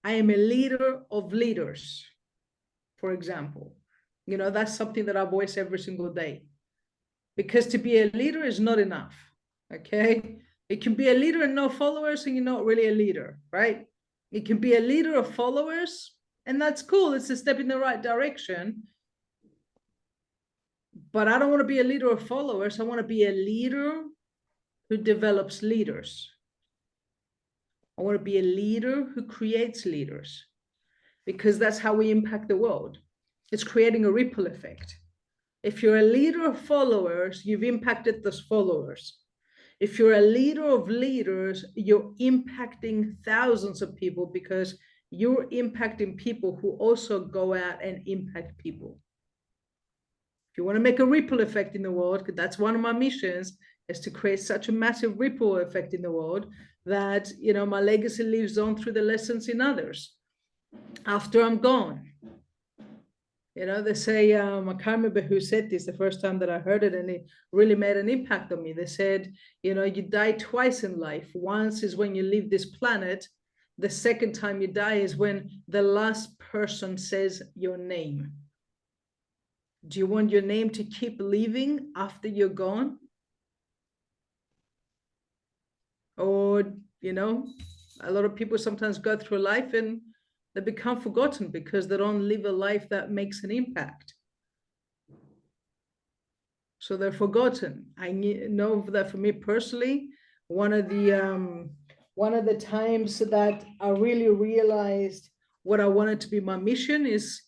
I am a leader of leaders, for example. That's something that I voice every single day. Because to be a leader is not enough, okay? It can be a leader and no followers, and you're not really a leader, right? It can be a leader of followers, and that's cool. It's a step in the right direction. But I don't want to be a leader of followers. I want to be a leader who develops leaders. I want to be a leader who creates leaders, because that's how we impact the world. It's creating a ripple effect. If you're a leader of followers, you've impacted those followers. If you're a leader of leaders, you're impacting thousands of people, because you're impacting people who also go out and impact people. If you want to make a ripple effect in the world, that's one of my missions, is to create such a massive ripple effect in the world that, you know, my legacy lives on through the lessons in others after I'm gone. You know, they say, I can't remember who said this the first time that I heard it, and it really made an impact on me. They said, you know, you die twice in life. Once is when you leave this planet. The second time you die is when the last person says your name. Do you want your name to keep living after you're gone? Or, you know, a lot of people sometimes go through life and they become forgotten because they don't live a life that makes an impact. So they're forgotten. I know that for me personally, one of the times that I really realized what I wanted to be my mission is,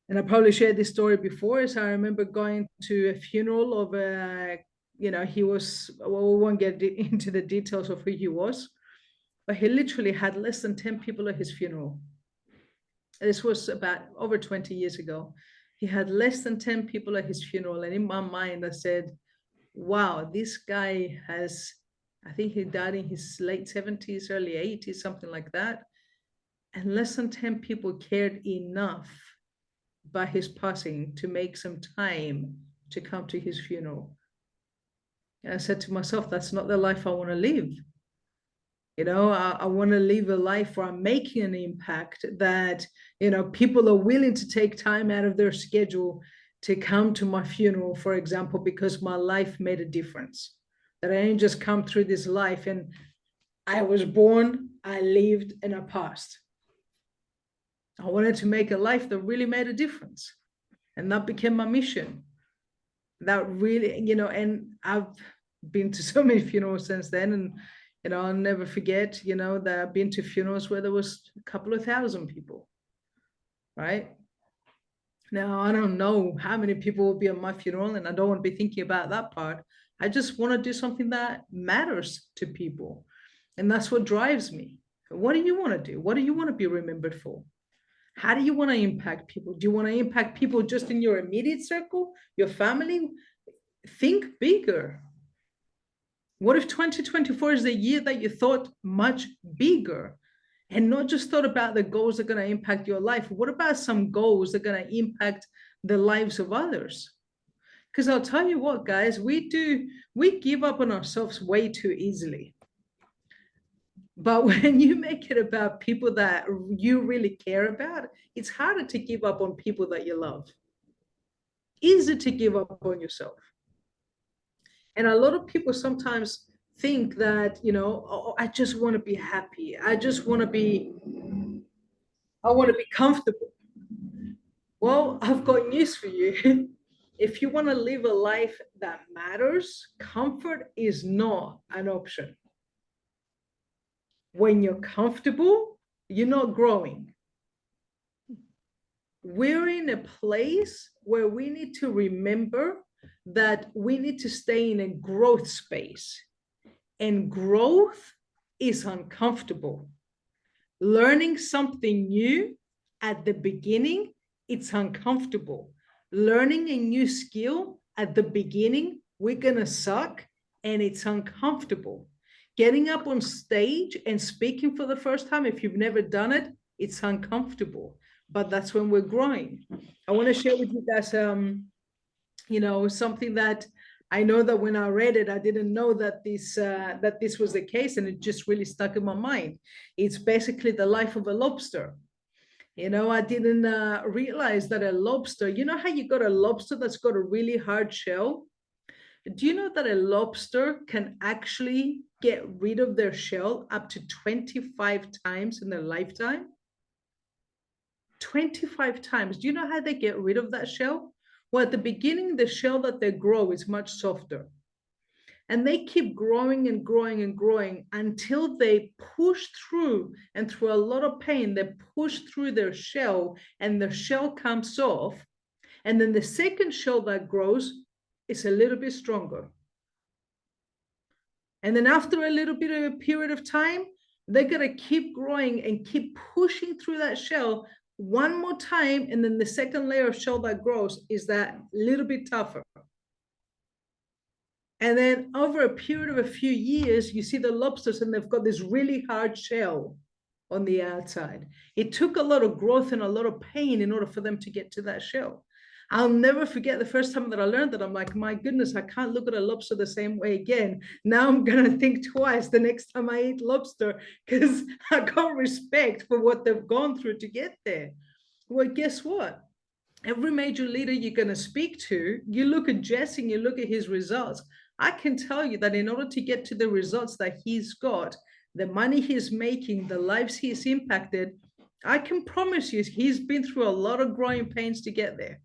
and I probably shared this story before, is I remember going to a funeral of a, you know, he was, well, we won't get into the details of who he was, but he literally had less than 10 people at his funeral. This was about over 20 years ago. He had less than 10 people at his funeral. And in my mind, I said, wow, this guy has, I think he died in his late 70s, early 80s, something like that. And less than 10 people cared enough by his passing to make some time to come to his funeral. And I said to myself, that's not the life I want to live. You know, I want to live a life where I'm making an impact, that, you know, people are willing to take time out of their schedule to come to my funeral, for example, because my life made a difference. That I didn't just come through this life and I was born, I lived, and I passed. I wanted to make a life that really made a difference. And that became my mission. That really, you know, and I've been to so many funerals since then, and you know, I'll never forget, you know, that I've been to funerals where there was a couple of thousand people, right? Now, I don't know how many people will be at my funeral, and I don't want to be thinking about that part. I just want to do something that matters to people. And that's what drives me. What do you want to do? What do you want to be remembered for? How do you want to impact people? Do you want to impact people just in your immediate circle, your family? Think bigger. What if 2024 is the year that you thought much bigger and not just thought about the goals that are going to impact your life? What about some goals that are going to impact the lives of others? Because I'll tell you what, guys, we give up on ourselves way too easily. But when you make it about people that you really care about, it's harder to give up on people that you love. Easy to give up on yourself. And a lot of people sometimes think that, you know, oh, I just want to be happy. I want to be comfortable. Well, I've got news for you. If you want to live a life that matters, comfort is not an option. When you're comfortable, you're not growing. We're in a place where we need to remember that we need to stay in a growth space. And growth is uncomfortable. Learning something new at the beginning, it's uncomfortable. Learning a new skill at the beginning, we're gonna suck and it's uncomfortable. Getting up on stage and speaking for the first time, if you've never done it, it's uncomfortable. But that's when we're growing. I want to share with you guys, you know, something that I know that when I read it, I didn't know that this was the case, and it just really stuck in my mind. It's basically the life of a lobster. You know, I didn't realize that a lobster, you know how you got a lobster that's got a really hard shell? Do you know that a lobster can actually get rid of their shell up to 25 times in their lifetime? 25 times. Do you know how they get rid of that shell? Well, at the beginning, the shell that they grow is much softer. And they keep growing and growing and growing until they push through, and through a lot of pain, they push through their shell and the shell comes off. And then the second shell that grows is a little bit stronger. And then after a little bit of a period of time, they're going to keep growing and keep pushing through that shell one more time, and then the second layer of shell that grows is that little bit tougher. And then over a period of a few years, you see the lobsters and they've got this really hard shell on the outside. It took a lot of growth and a lot of pain in order for them to get to that shell. I'll never forget the first time that I learned that. I'm like, my goodness, I can't look at a lobster the same way again. Now I'm going to think twice the next time I eat lobster, because I got respect for what they've gone through to get there. Well, guess what? Every major leader you're going to speak to, you look at Jesse and you look at his results. I can tell you that in order to get to the results that he's got, the money he's making, the lives he's impacted, I can promise you he's been through a lot of growing pains to get there.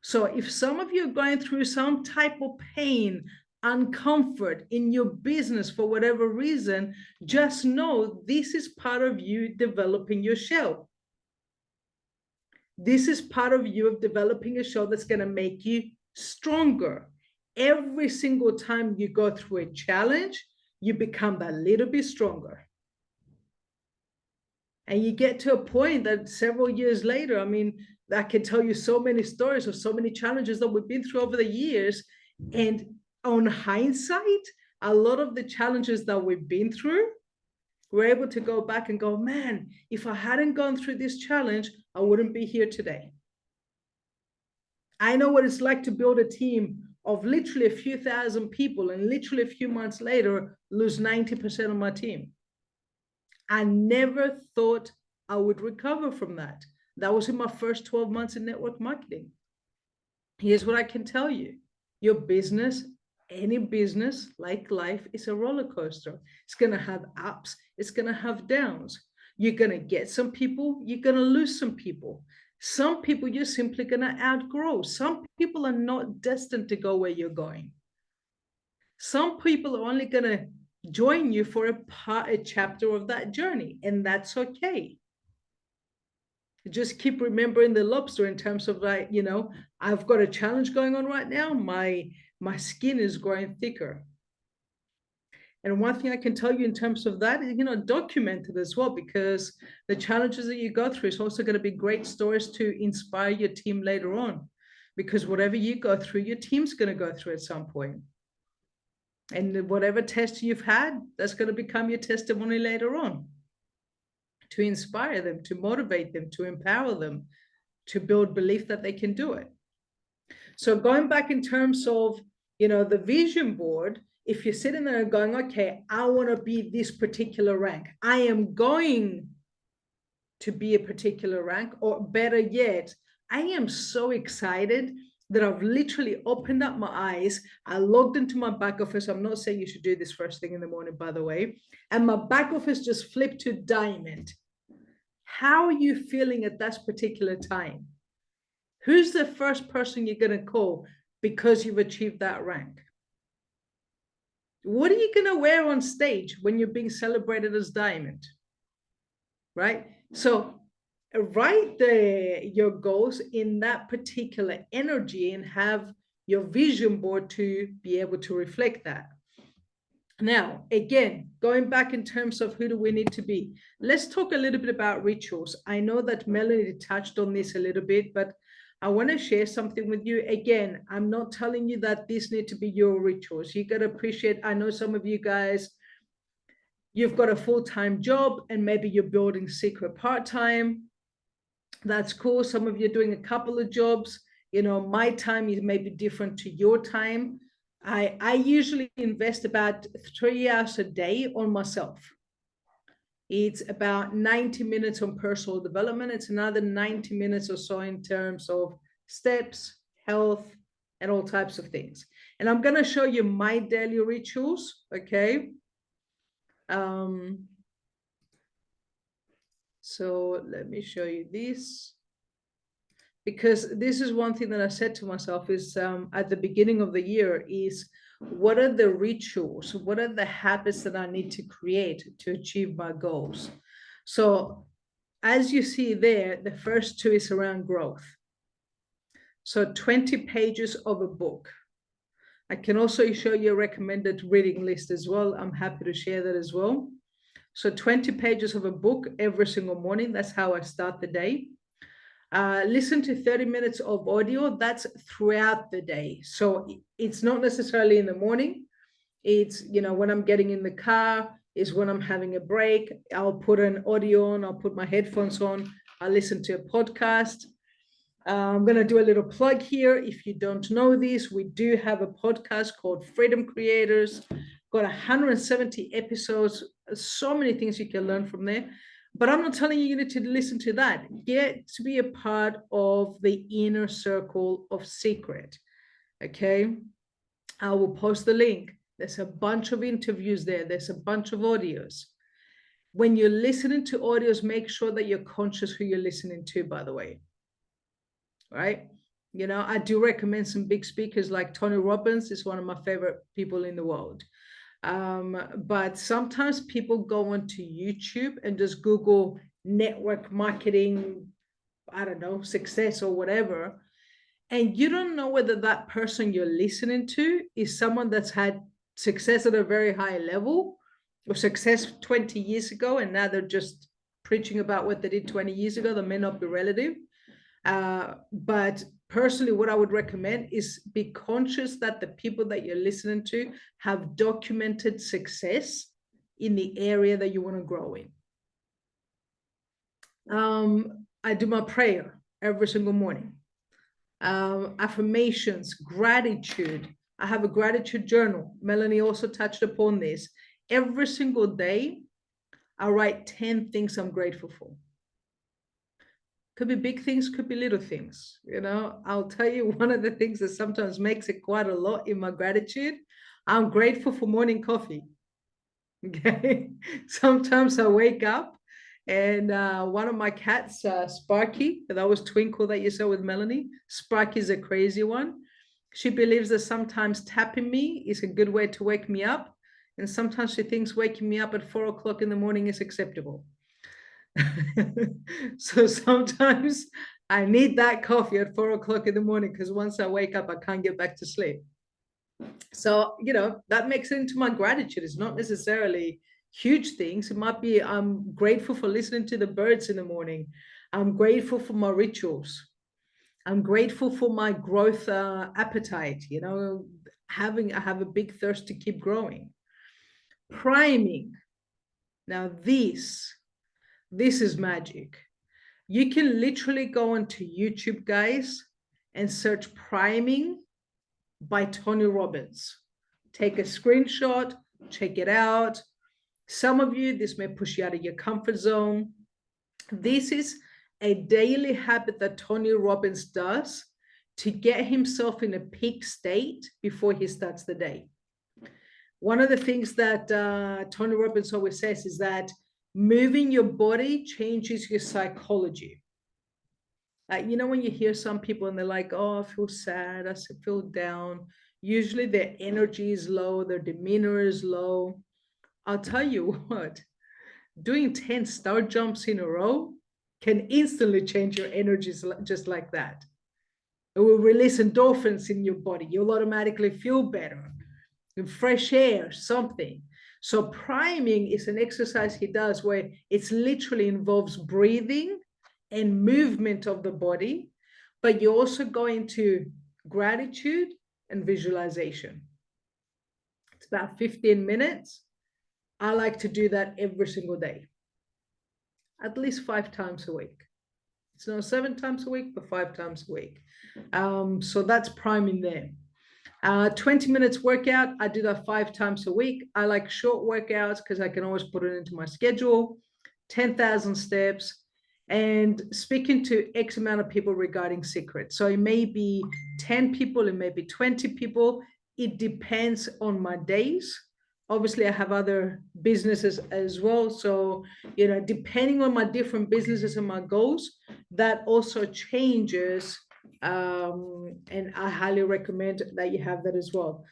So if some of you are going through some type of pain, uncomfort in your business for whatever reason, just know this is part of you developing your shell. This is part of you of developing a shell that's going to make you stronger. Every single time you go through a challenge, you become that little bit stronger. And you get to a point that several years later, I mean, I can tell you so many stories of so many challenges that we've been through over the years. And on hindsight, a lot of the challenges that we've been through, we're able to go back and go, man, if I hadn't gone through this challenge, I wouldn't be here today. I know what it's like to build a team of literally a few thousand people and literally a few months later, lose 90% of my team. I never thought I would recover from that. That was in my first 12 months in network marketing. Here's what I can tell you. Your business, any business like life, is a roller coaster. It's going to have ups. It's going to have downs. You're going to get some people. You're going to lose some people. Some people you're simply going to outgrow. Some people are not destined to go where you're going. Some people are only going to join you for a chapter of that journey, and that's okay. Just keep remembering the lobster in terms of, like, you know, I've got a challenge going on right now. My skin is growing thicker. And one thing I can tell you in terms of that is, you know, document it as well, because the challenges that you go through is also going to be great stories to inspire your team later on, because whatever you go through, your team's going to go through at some point. And whatever test you've had, that's going to become your testimony later on, to inspire them, to motivate them, to empower them, to build belief that they can do it. So going back in terms of, you know, the vision board, if you're sitting there and going, okay, I want to be this particular rank, I am going to be a particular rank, or better yet, I am so excited that I've literally opened up my eyes. I logged into my back office. I'm not saying you should do this first thing in the morning, by the way. And my back office just flipped to diamond. How are you feeling at that particular time? Who's the first person you're going to call because you've achieved that rank? What are you going to wear on stage when you're being celebrated as diamond? Right? So write your goals in that particular energy and have your vision board to be able to reflect that. Now, again, going back in terms of who do we need to be, let's talk a little bit about rituals. I know that Melanie touched on this a little bit, but I want to share something with you. Again, I'm not telling you that these need to be your rituals. You got to appreciate, I know some of you guys, you've got a full-time job and maybe you're building secret part-time. That's cool. Some of you are doing a couple of jobs. You know, my time is maybe different to your time. I usually invest about 3 hours a day on myself. It's about 90 minutes on personal development. It's another 90 minutes or so in terms of steps, health, and all types of things. And I'm going to show you my daily rituals, okay? So let me show you this, because this is one thing that I said to myself is at the beginning of the year is, what are the rituals? What are the habits that I need to create to achieve my goals? So as you see there, the first two is around growth. So 20 pages of a book. I can also show you a recommended reading list as well. I'm happy to share that as well. So 20 pages of a book every single morning. That's how I start the day. Listen to 30 minutes of audio. That's throughout the day. So it's not necessarily in the morning. It's, when I'm getting in the car, is when I'm having a break. I'll put an audio on, I'll put my headphones on, I'll listen to a podcast. I'm going to do a little plug here. If you don't know this, we do have a podcast called Freedom Creators. Got 170 episodes, so many things you can learn from there. But I'm not telling you need to listen to that. Get to be a part of the inner circle of secret. Okay. I will post the link. There's a bunch of interviews there. There's a bunch of audios. When you're listening to audios, make sure that you're conscious who you're listening to, by the way. Right? I do recommend some big speakers like Tony Robbins is one of my favorite people in the world. But sometimes people go onto YouTube and just Google network marketing, I don't know, success or whatever. And you don't know whether that person you're listening to is someone that's had success at a very high level or success 20 years ago, and now they're just preaching about what they did 20 years ago. That may not be relative. But personally, what I would recommend is be conscious that the people that you're listening to have documented success in the area that you want to grow in. I do my prayer every single morning. Affirmations, gratitude. I have a gratitude journal. Melanie also touched upon this. Every single day, I write 10 things I'm grateful for. Could be big things, could be little things. I'll tell you one of the things that sometimes makes it quite a lot in my gratitude. I'm grateful for morning coffee. Okay. Sometimes I wake up and one of my cats, Sparky, that was Twinkle that you saw with Melanie. Sparky's a crazy one. She believes that sometimes tapping me is a good way to wake me up. And sometimes she thinks waking me up at 4 o'clock in the morning is acceptable. So sometimes I need that coffee at 4 o'clock in the morning because once I wake up, I can't get back to sleep. So, that makes it into my gratitude. It's not necessarily huge things. It might be I'm grateful for listening to the birds in the morning. I'm grateful for my rituals. I'm grateful for my growth appetite. I have a big thirst to keep growing. Priming. Now this is magic. You can literally go onto YouTube, guys, and search priming by Tony Robbins. Take a screenshot, check it out. Some of you, this may push you out of your comfort zone. This is a daily habit that Tony Robbins does to get himself in a peak state before he starts the day. One of the things that Tony Robbins always says is that moving your body changes your psychology. When you hear some people and they're like, oh, I feel sad, I feel down. Usually their energy is low, their demeanor is low. I'll tell you what, doing 10 star jumps in a row can instantly change your energies just like that. It will release endorphins in your body. You'll automatically feel better. Fresh air, something. So priming is an exercise he does where it literally involves breathing and movement of the body, but you also go into gratitude and visualization. It's about 15 minutes. I like to do that every single day, at least 5 times a week. It's not 7 times a week, but 5 times a week. So that's priming there. 20 minutes workout, I do that 5 times a week. I like short workouts because I can always put it into my schedule. 10,000 steps and speaking to X amount of people regarding secrets. So it may be 10 people, it may be 20 people. It depends on my days. Obviously, I have other businesses as well. So, depending on my different businesses and my goals, that also changes. And I highly recommend that you have that as well.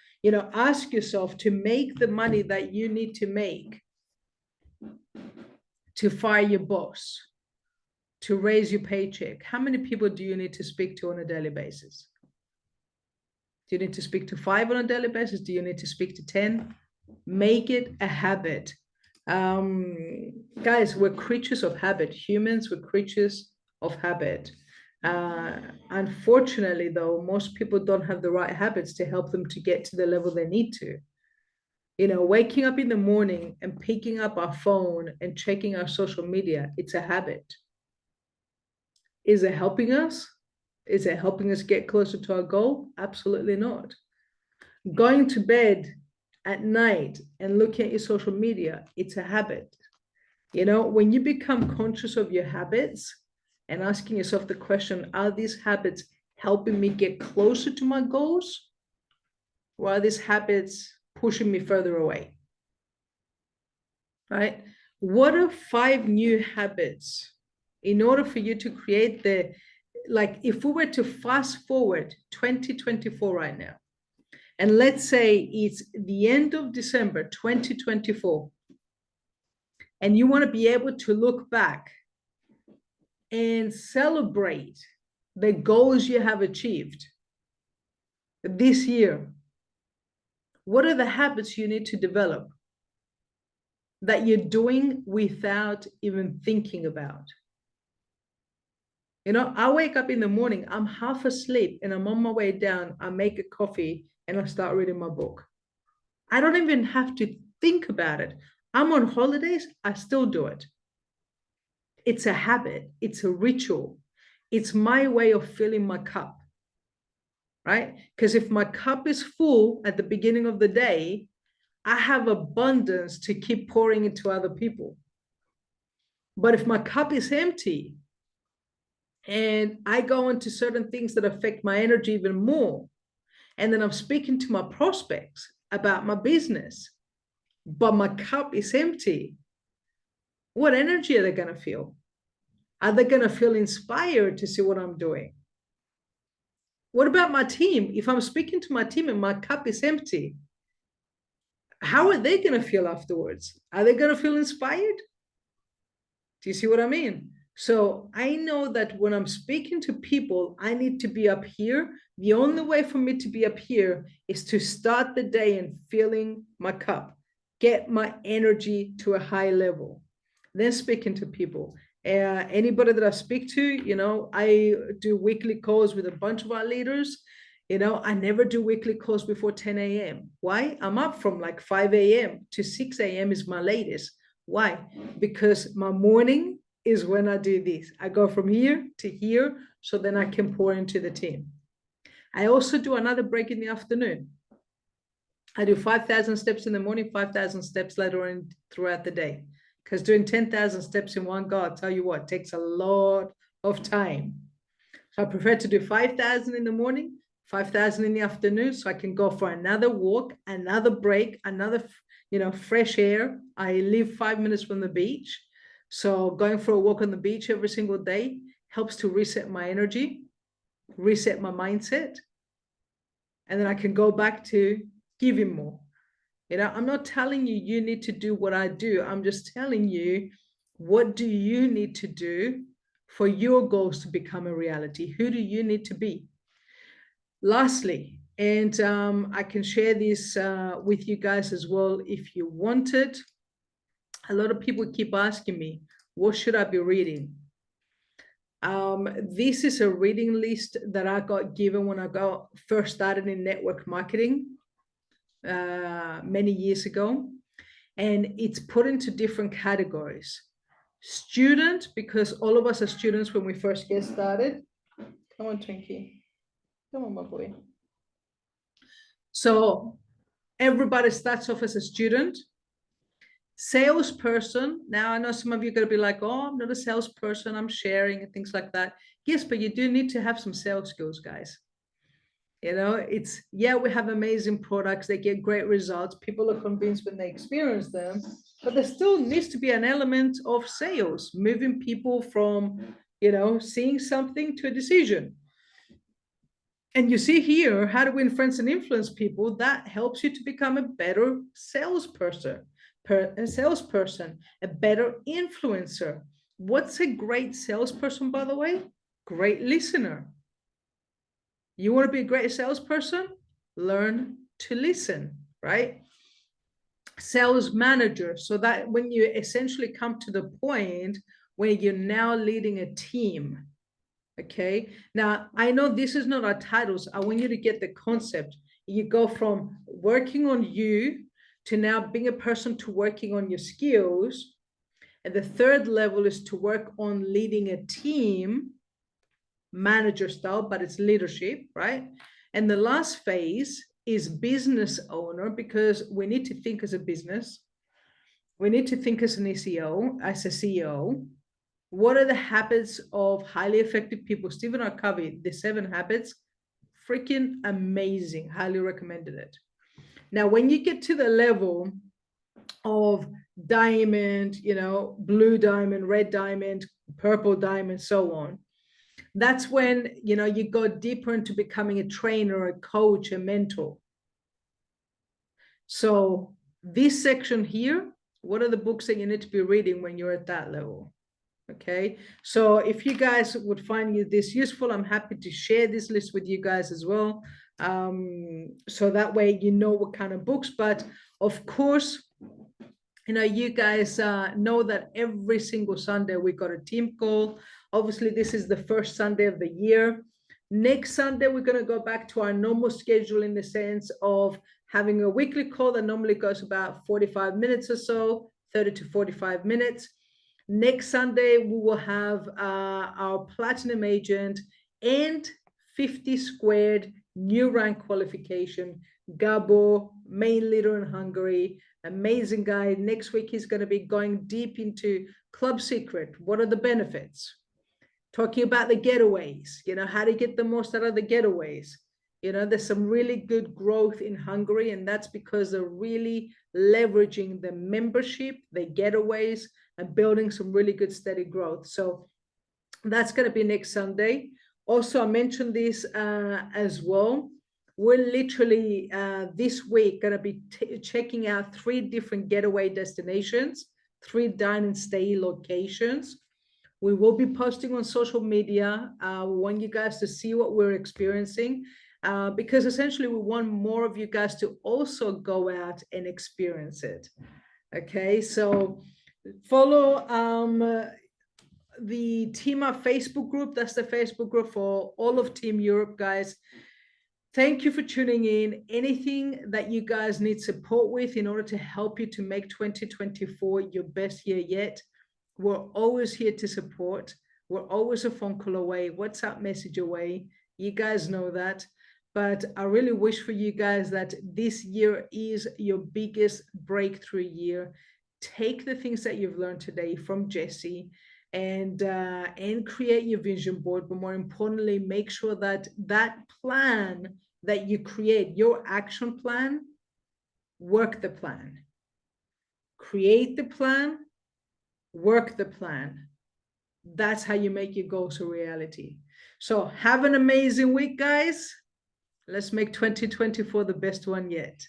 Ask yourself, to make the money that you need to make to fire your boss, to raise your paycheck, how many people do you need to speak to on a daily basis? Do you need to speak to 5 on a daily basis? Do you need to speak to 10? Make it a habit. Guys, we're creatures of habit. Humans, we're creatures of habit. Unfortunately, though, most people don't have the right habits to help them to get to the level they need to. You know, waking up in the morning and picking up our phone and checking our social media, it's a habit. Is it helping us? Is it helping us get closer to our goal? Absolutely not. Going to bed at night and looking at your social media, it's a habit. You know, when you become conscious of your habits and asking yourself the question, are these habits helping me get closer to my goals? Or are these habits pushing me further away? Right? What are 5 new habits in order for you to create the, like, if we were to fast forward 2024 right now, and let's say it's the end of December 2024, and you want to be able to look back and celebrate the goals you have achieved this year, what are the habits you need to develop that you're doing without even thinking about? You know, I wake up in the morning, I'm half asleep, and I'm on my way down, I make a coffee and I start reading my book. I don't even have to think about it. I'm on holidays, I still do it. It's a habit, it's a ritual. It's my way of filling my cup, right? Because if my cup is full at the beginning of the day, I have abundance to keep pouring into other people. But if my cup is empty and I go into certain things that affect my energy even more, and then I'm speaking to my prospects about my business, but my cup is empty, what energy are they going to feel? Are they going to feel inspired to see what I'm doing? What about my team? If I'm speaking to my team and my cup is empty, how are they going to feel afterwards? Are they going to feel inspired? Do you see what I mean? So I know that when I'm speaking to people, I need to be up here. The only way for me to be up here is to start the day and filling my cup, get my energy to a high level, then speaking to people. Anybody that I speak to, you know, I do weekly calls with a bunch of our leaders. You know, I never do weekly calls before 10 a.m. Why? I'm up from like 5 a.m. to 6 a.m. is my latest. Why? Because my morning is when I do this. I go from here to here, so then I can pour into the team. I also do another break in the afternoon. I do 5,000 steps in the morning, 5,000 steps later on throughout the day. Because doing 10,000 steps in one go, I'll tell you what, takes a lot of time. So I prefer to do 5,000 in the morning, 5,000 in the afternoon, so I can go for another walk, another break, another, you know, fresh air. I live 5 minutes from the beach. So going for a walk on the beach every single day helps to reset my energy, reset my mindset. And then I can go back to giving more. You know, I'm not telling you you need to do what I do. I'm just telling you, what do you need to do for your goals to become a reality? Who do you need to be? Lastly, and I can share this with you guys as well if you want it. A lot of people keep asking me, what should I be reading? This is a reading list that I got given when I first started in network marketing many years ago. And it's put into different categories. Student, because all of us are students when we first get started. Come on, Twinkie. Come on, my boy. So everybody starts off as a student. Salesperson. Now I know some of you are going to be like, oh, I'm not a salesperson, I'm sharing and things like that. Yes, but you do need to have some sales skills, guys. You know, it's, yeah, we have amazing products, they get great results, people are convinced when they experience them, but there still needs to be an element of sales, moving people from, you know, seeing something to a decision. And you see here, how to win friends and influence people, that helps you to become a better salesperson, a better influencer. What's a great salesperson, by the way? Great listener. You want to be a great salesperson? Learn to listen, right? sales manager, so that when you essentially come to the point where you're now leading a team. Okay, now I know this is not our titles. I want you to get the concept. You go from working on you to now being a person to working on your skills. And the third level is to work on leading a team, manager style, but it's leadership, right? And the last phase is business owner, because we need to think as a business. We need to think as an SEO, as a CEO. What are the habits of highly effective people? Stephen Arcovy, the 7 habits, freaking amazing. Highly recommended it. Now, when you get to the level of diamond, you know, blue diamond, red diamond, purple diamond, so on, that's when, you know, you go deeper into becoming a trainer, a coach, a mentor. So this section here, what are the books that you need to be reading when you're at that level? Okay, so if you guys would find this useful, I'm happy to share this list with you guys as well. So that way you know what kind of books. But of course, you know, you guys know that every single Sunday we got a team call. Obviously, this is the first Sunday of the year. Next Sunday, we're going to go back to our normal schedule in the sense of having a weekly call that normally goes about 45 minutes or so, 30 to 45 minutes. Next Sunday, we will have our platinum agent and 50 squared new rank qualification, Gabo, main leader in Hungary, amazing guy. Next week, he's going to be going deep into Club Secret. What are the benefits? Talking about the getaways, you know, how to get the most out of the getaways. You know, there's some really good growth in Hungary, and that's because they're really leveraging the membership, the getaways, and building some really good steady growth. So that's going to be next Sunday. Also, I mentioned this as well. We're literally this week going to be checking out 3 different getaway destinations, 3 dine and stay locations. We will be posting on social media. We want you guys to see what we're experiencing, because essentially we want more of you guys to also go out and experience it. Okay, so follow the Team Up Facebook group. That's the Facebook group for all of Team Europe, guys. Thank you for tuning in. Anything that you guys need support with in order to help you to make 2024 your best year yet, we're always here to support. We're always a phone call away, WhatsApp message away. You guys know that. But I really wish for you guys that this year is your biggest breakthrough year. Take the things that you've learned today from Jesse and create your vision board. But more importantly, make sure that that plan that you create, your action plan, work the plan. Create the plan, work the plan. That's how you make your goals a reality. So have an amazing week, guys. Let's make 2024 the best one yet.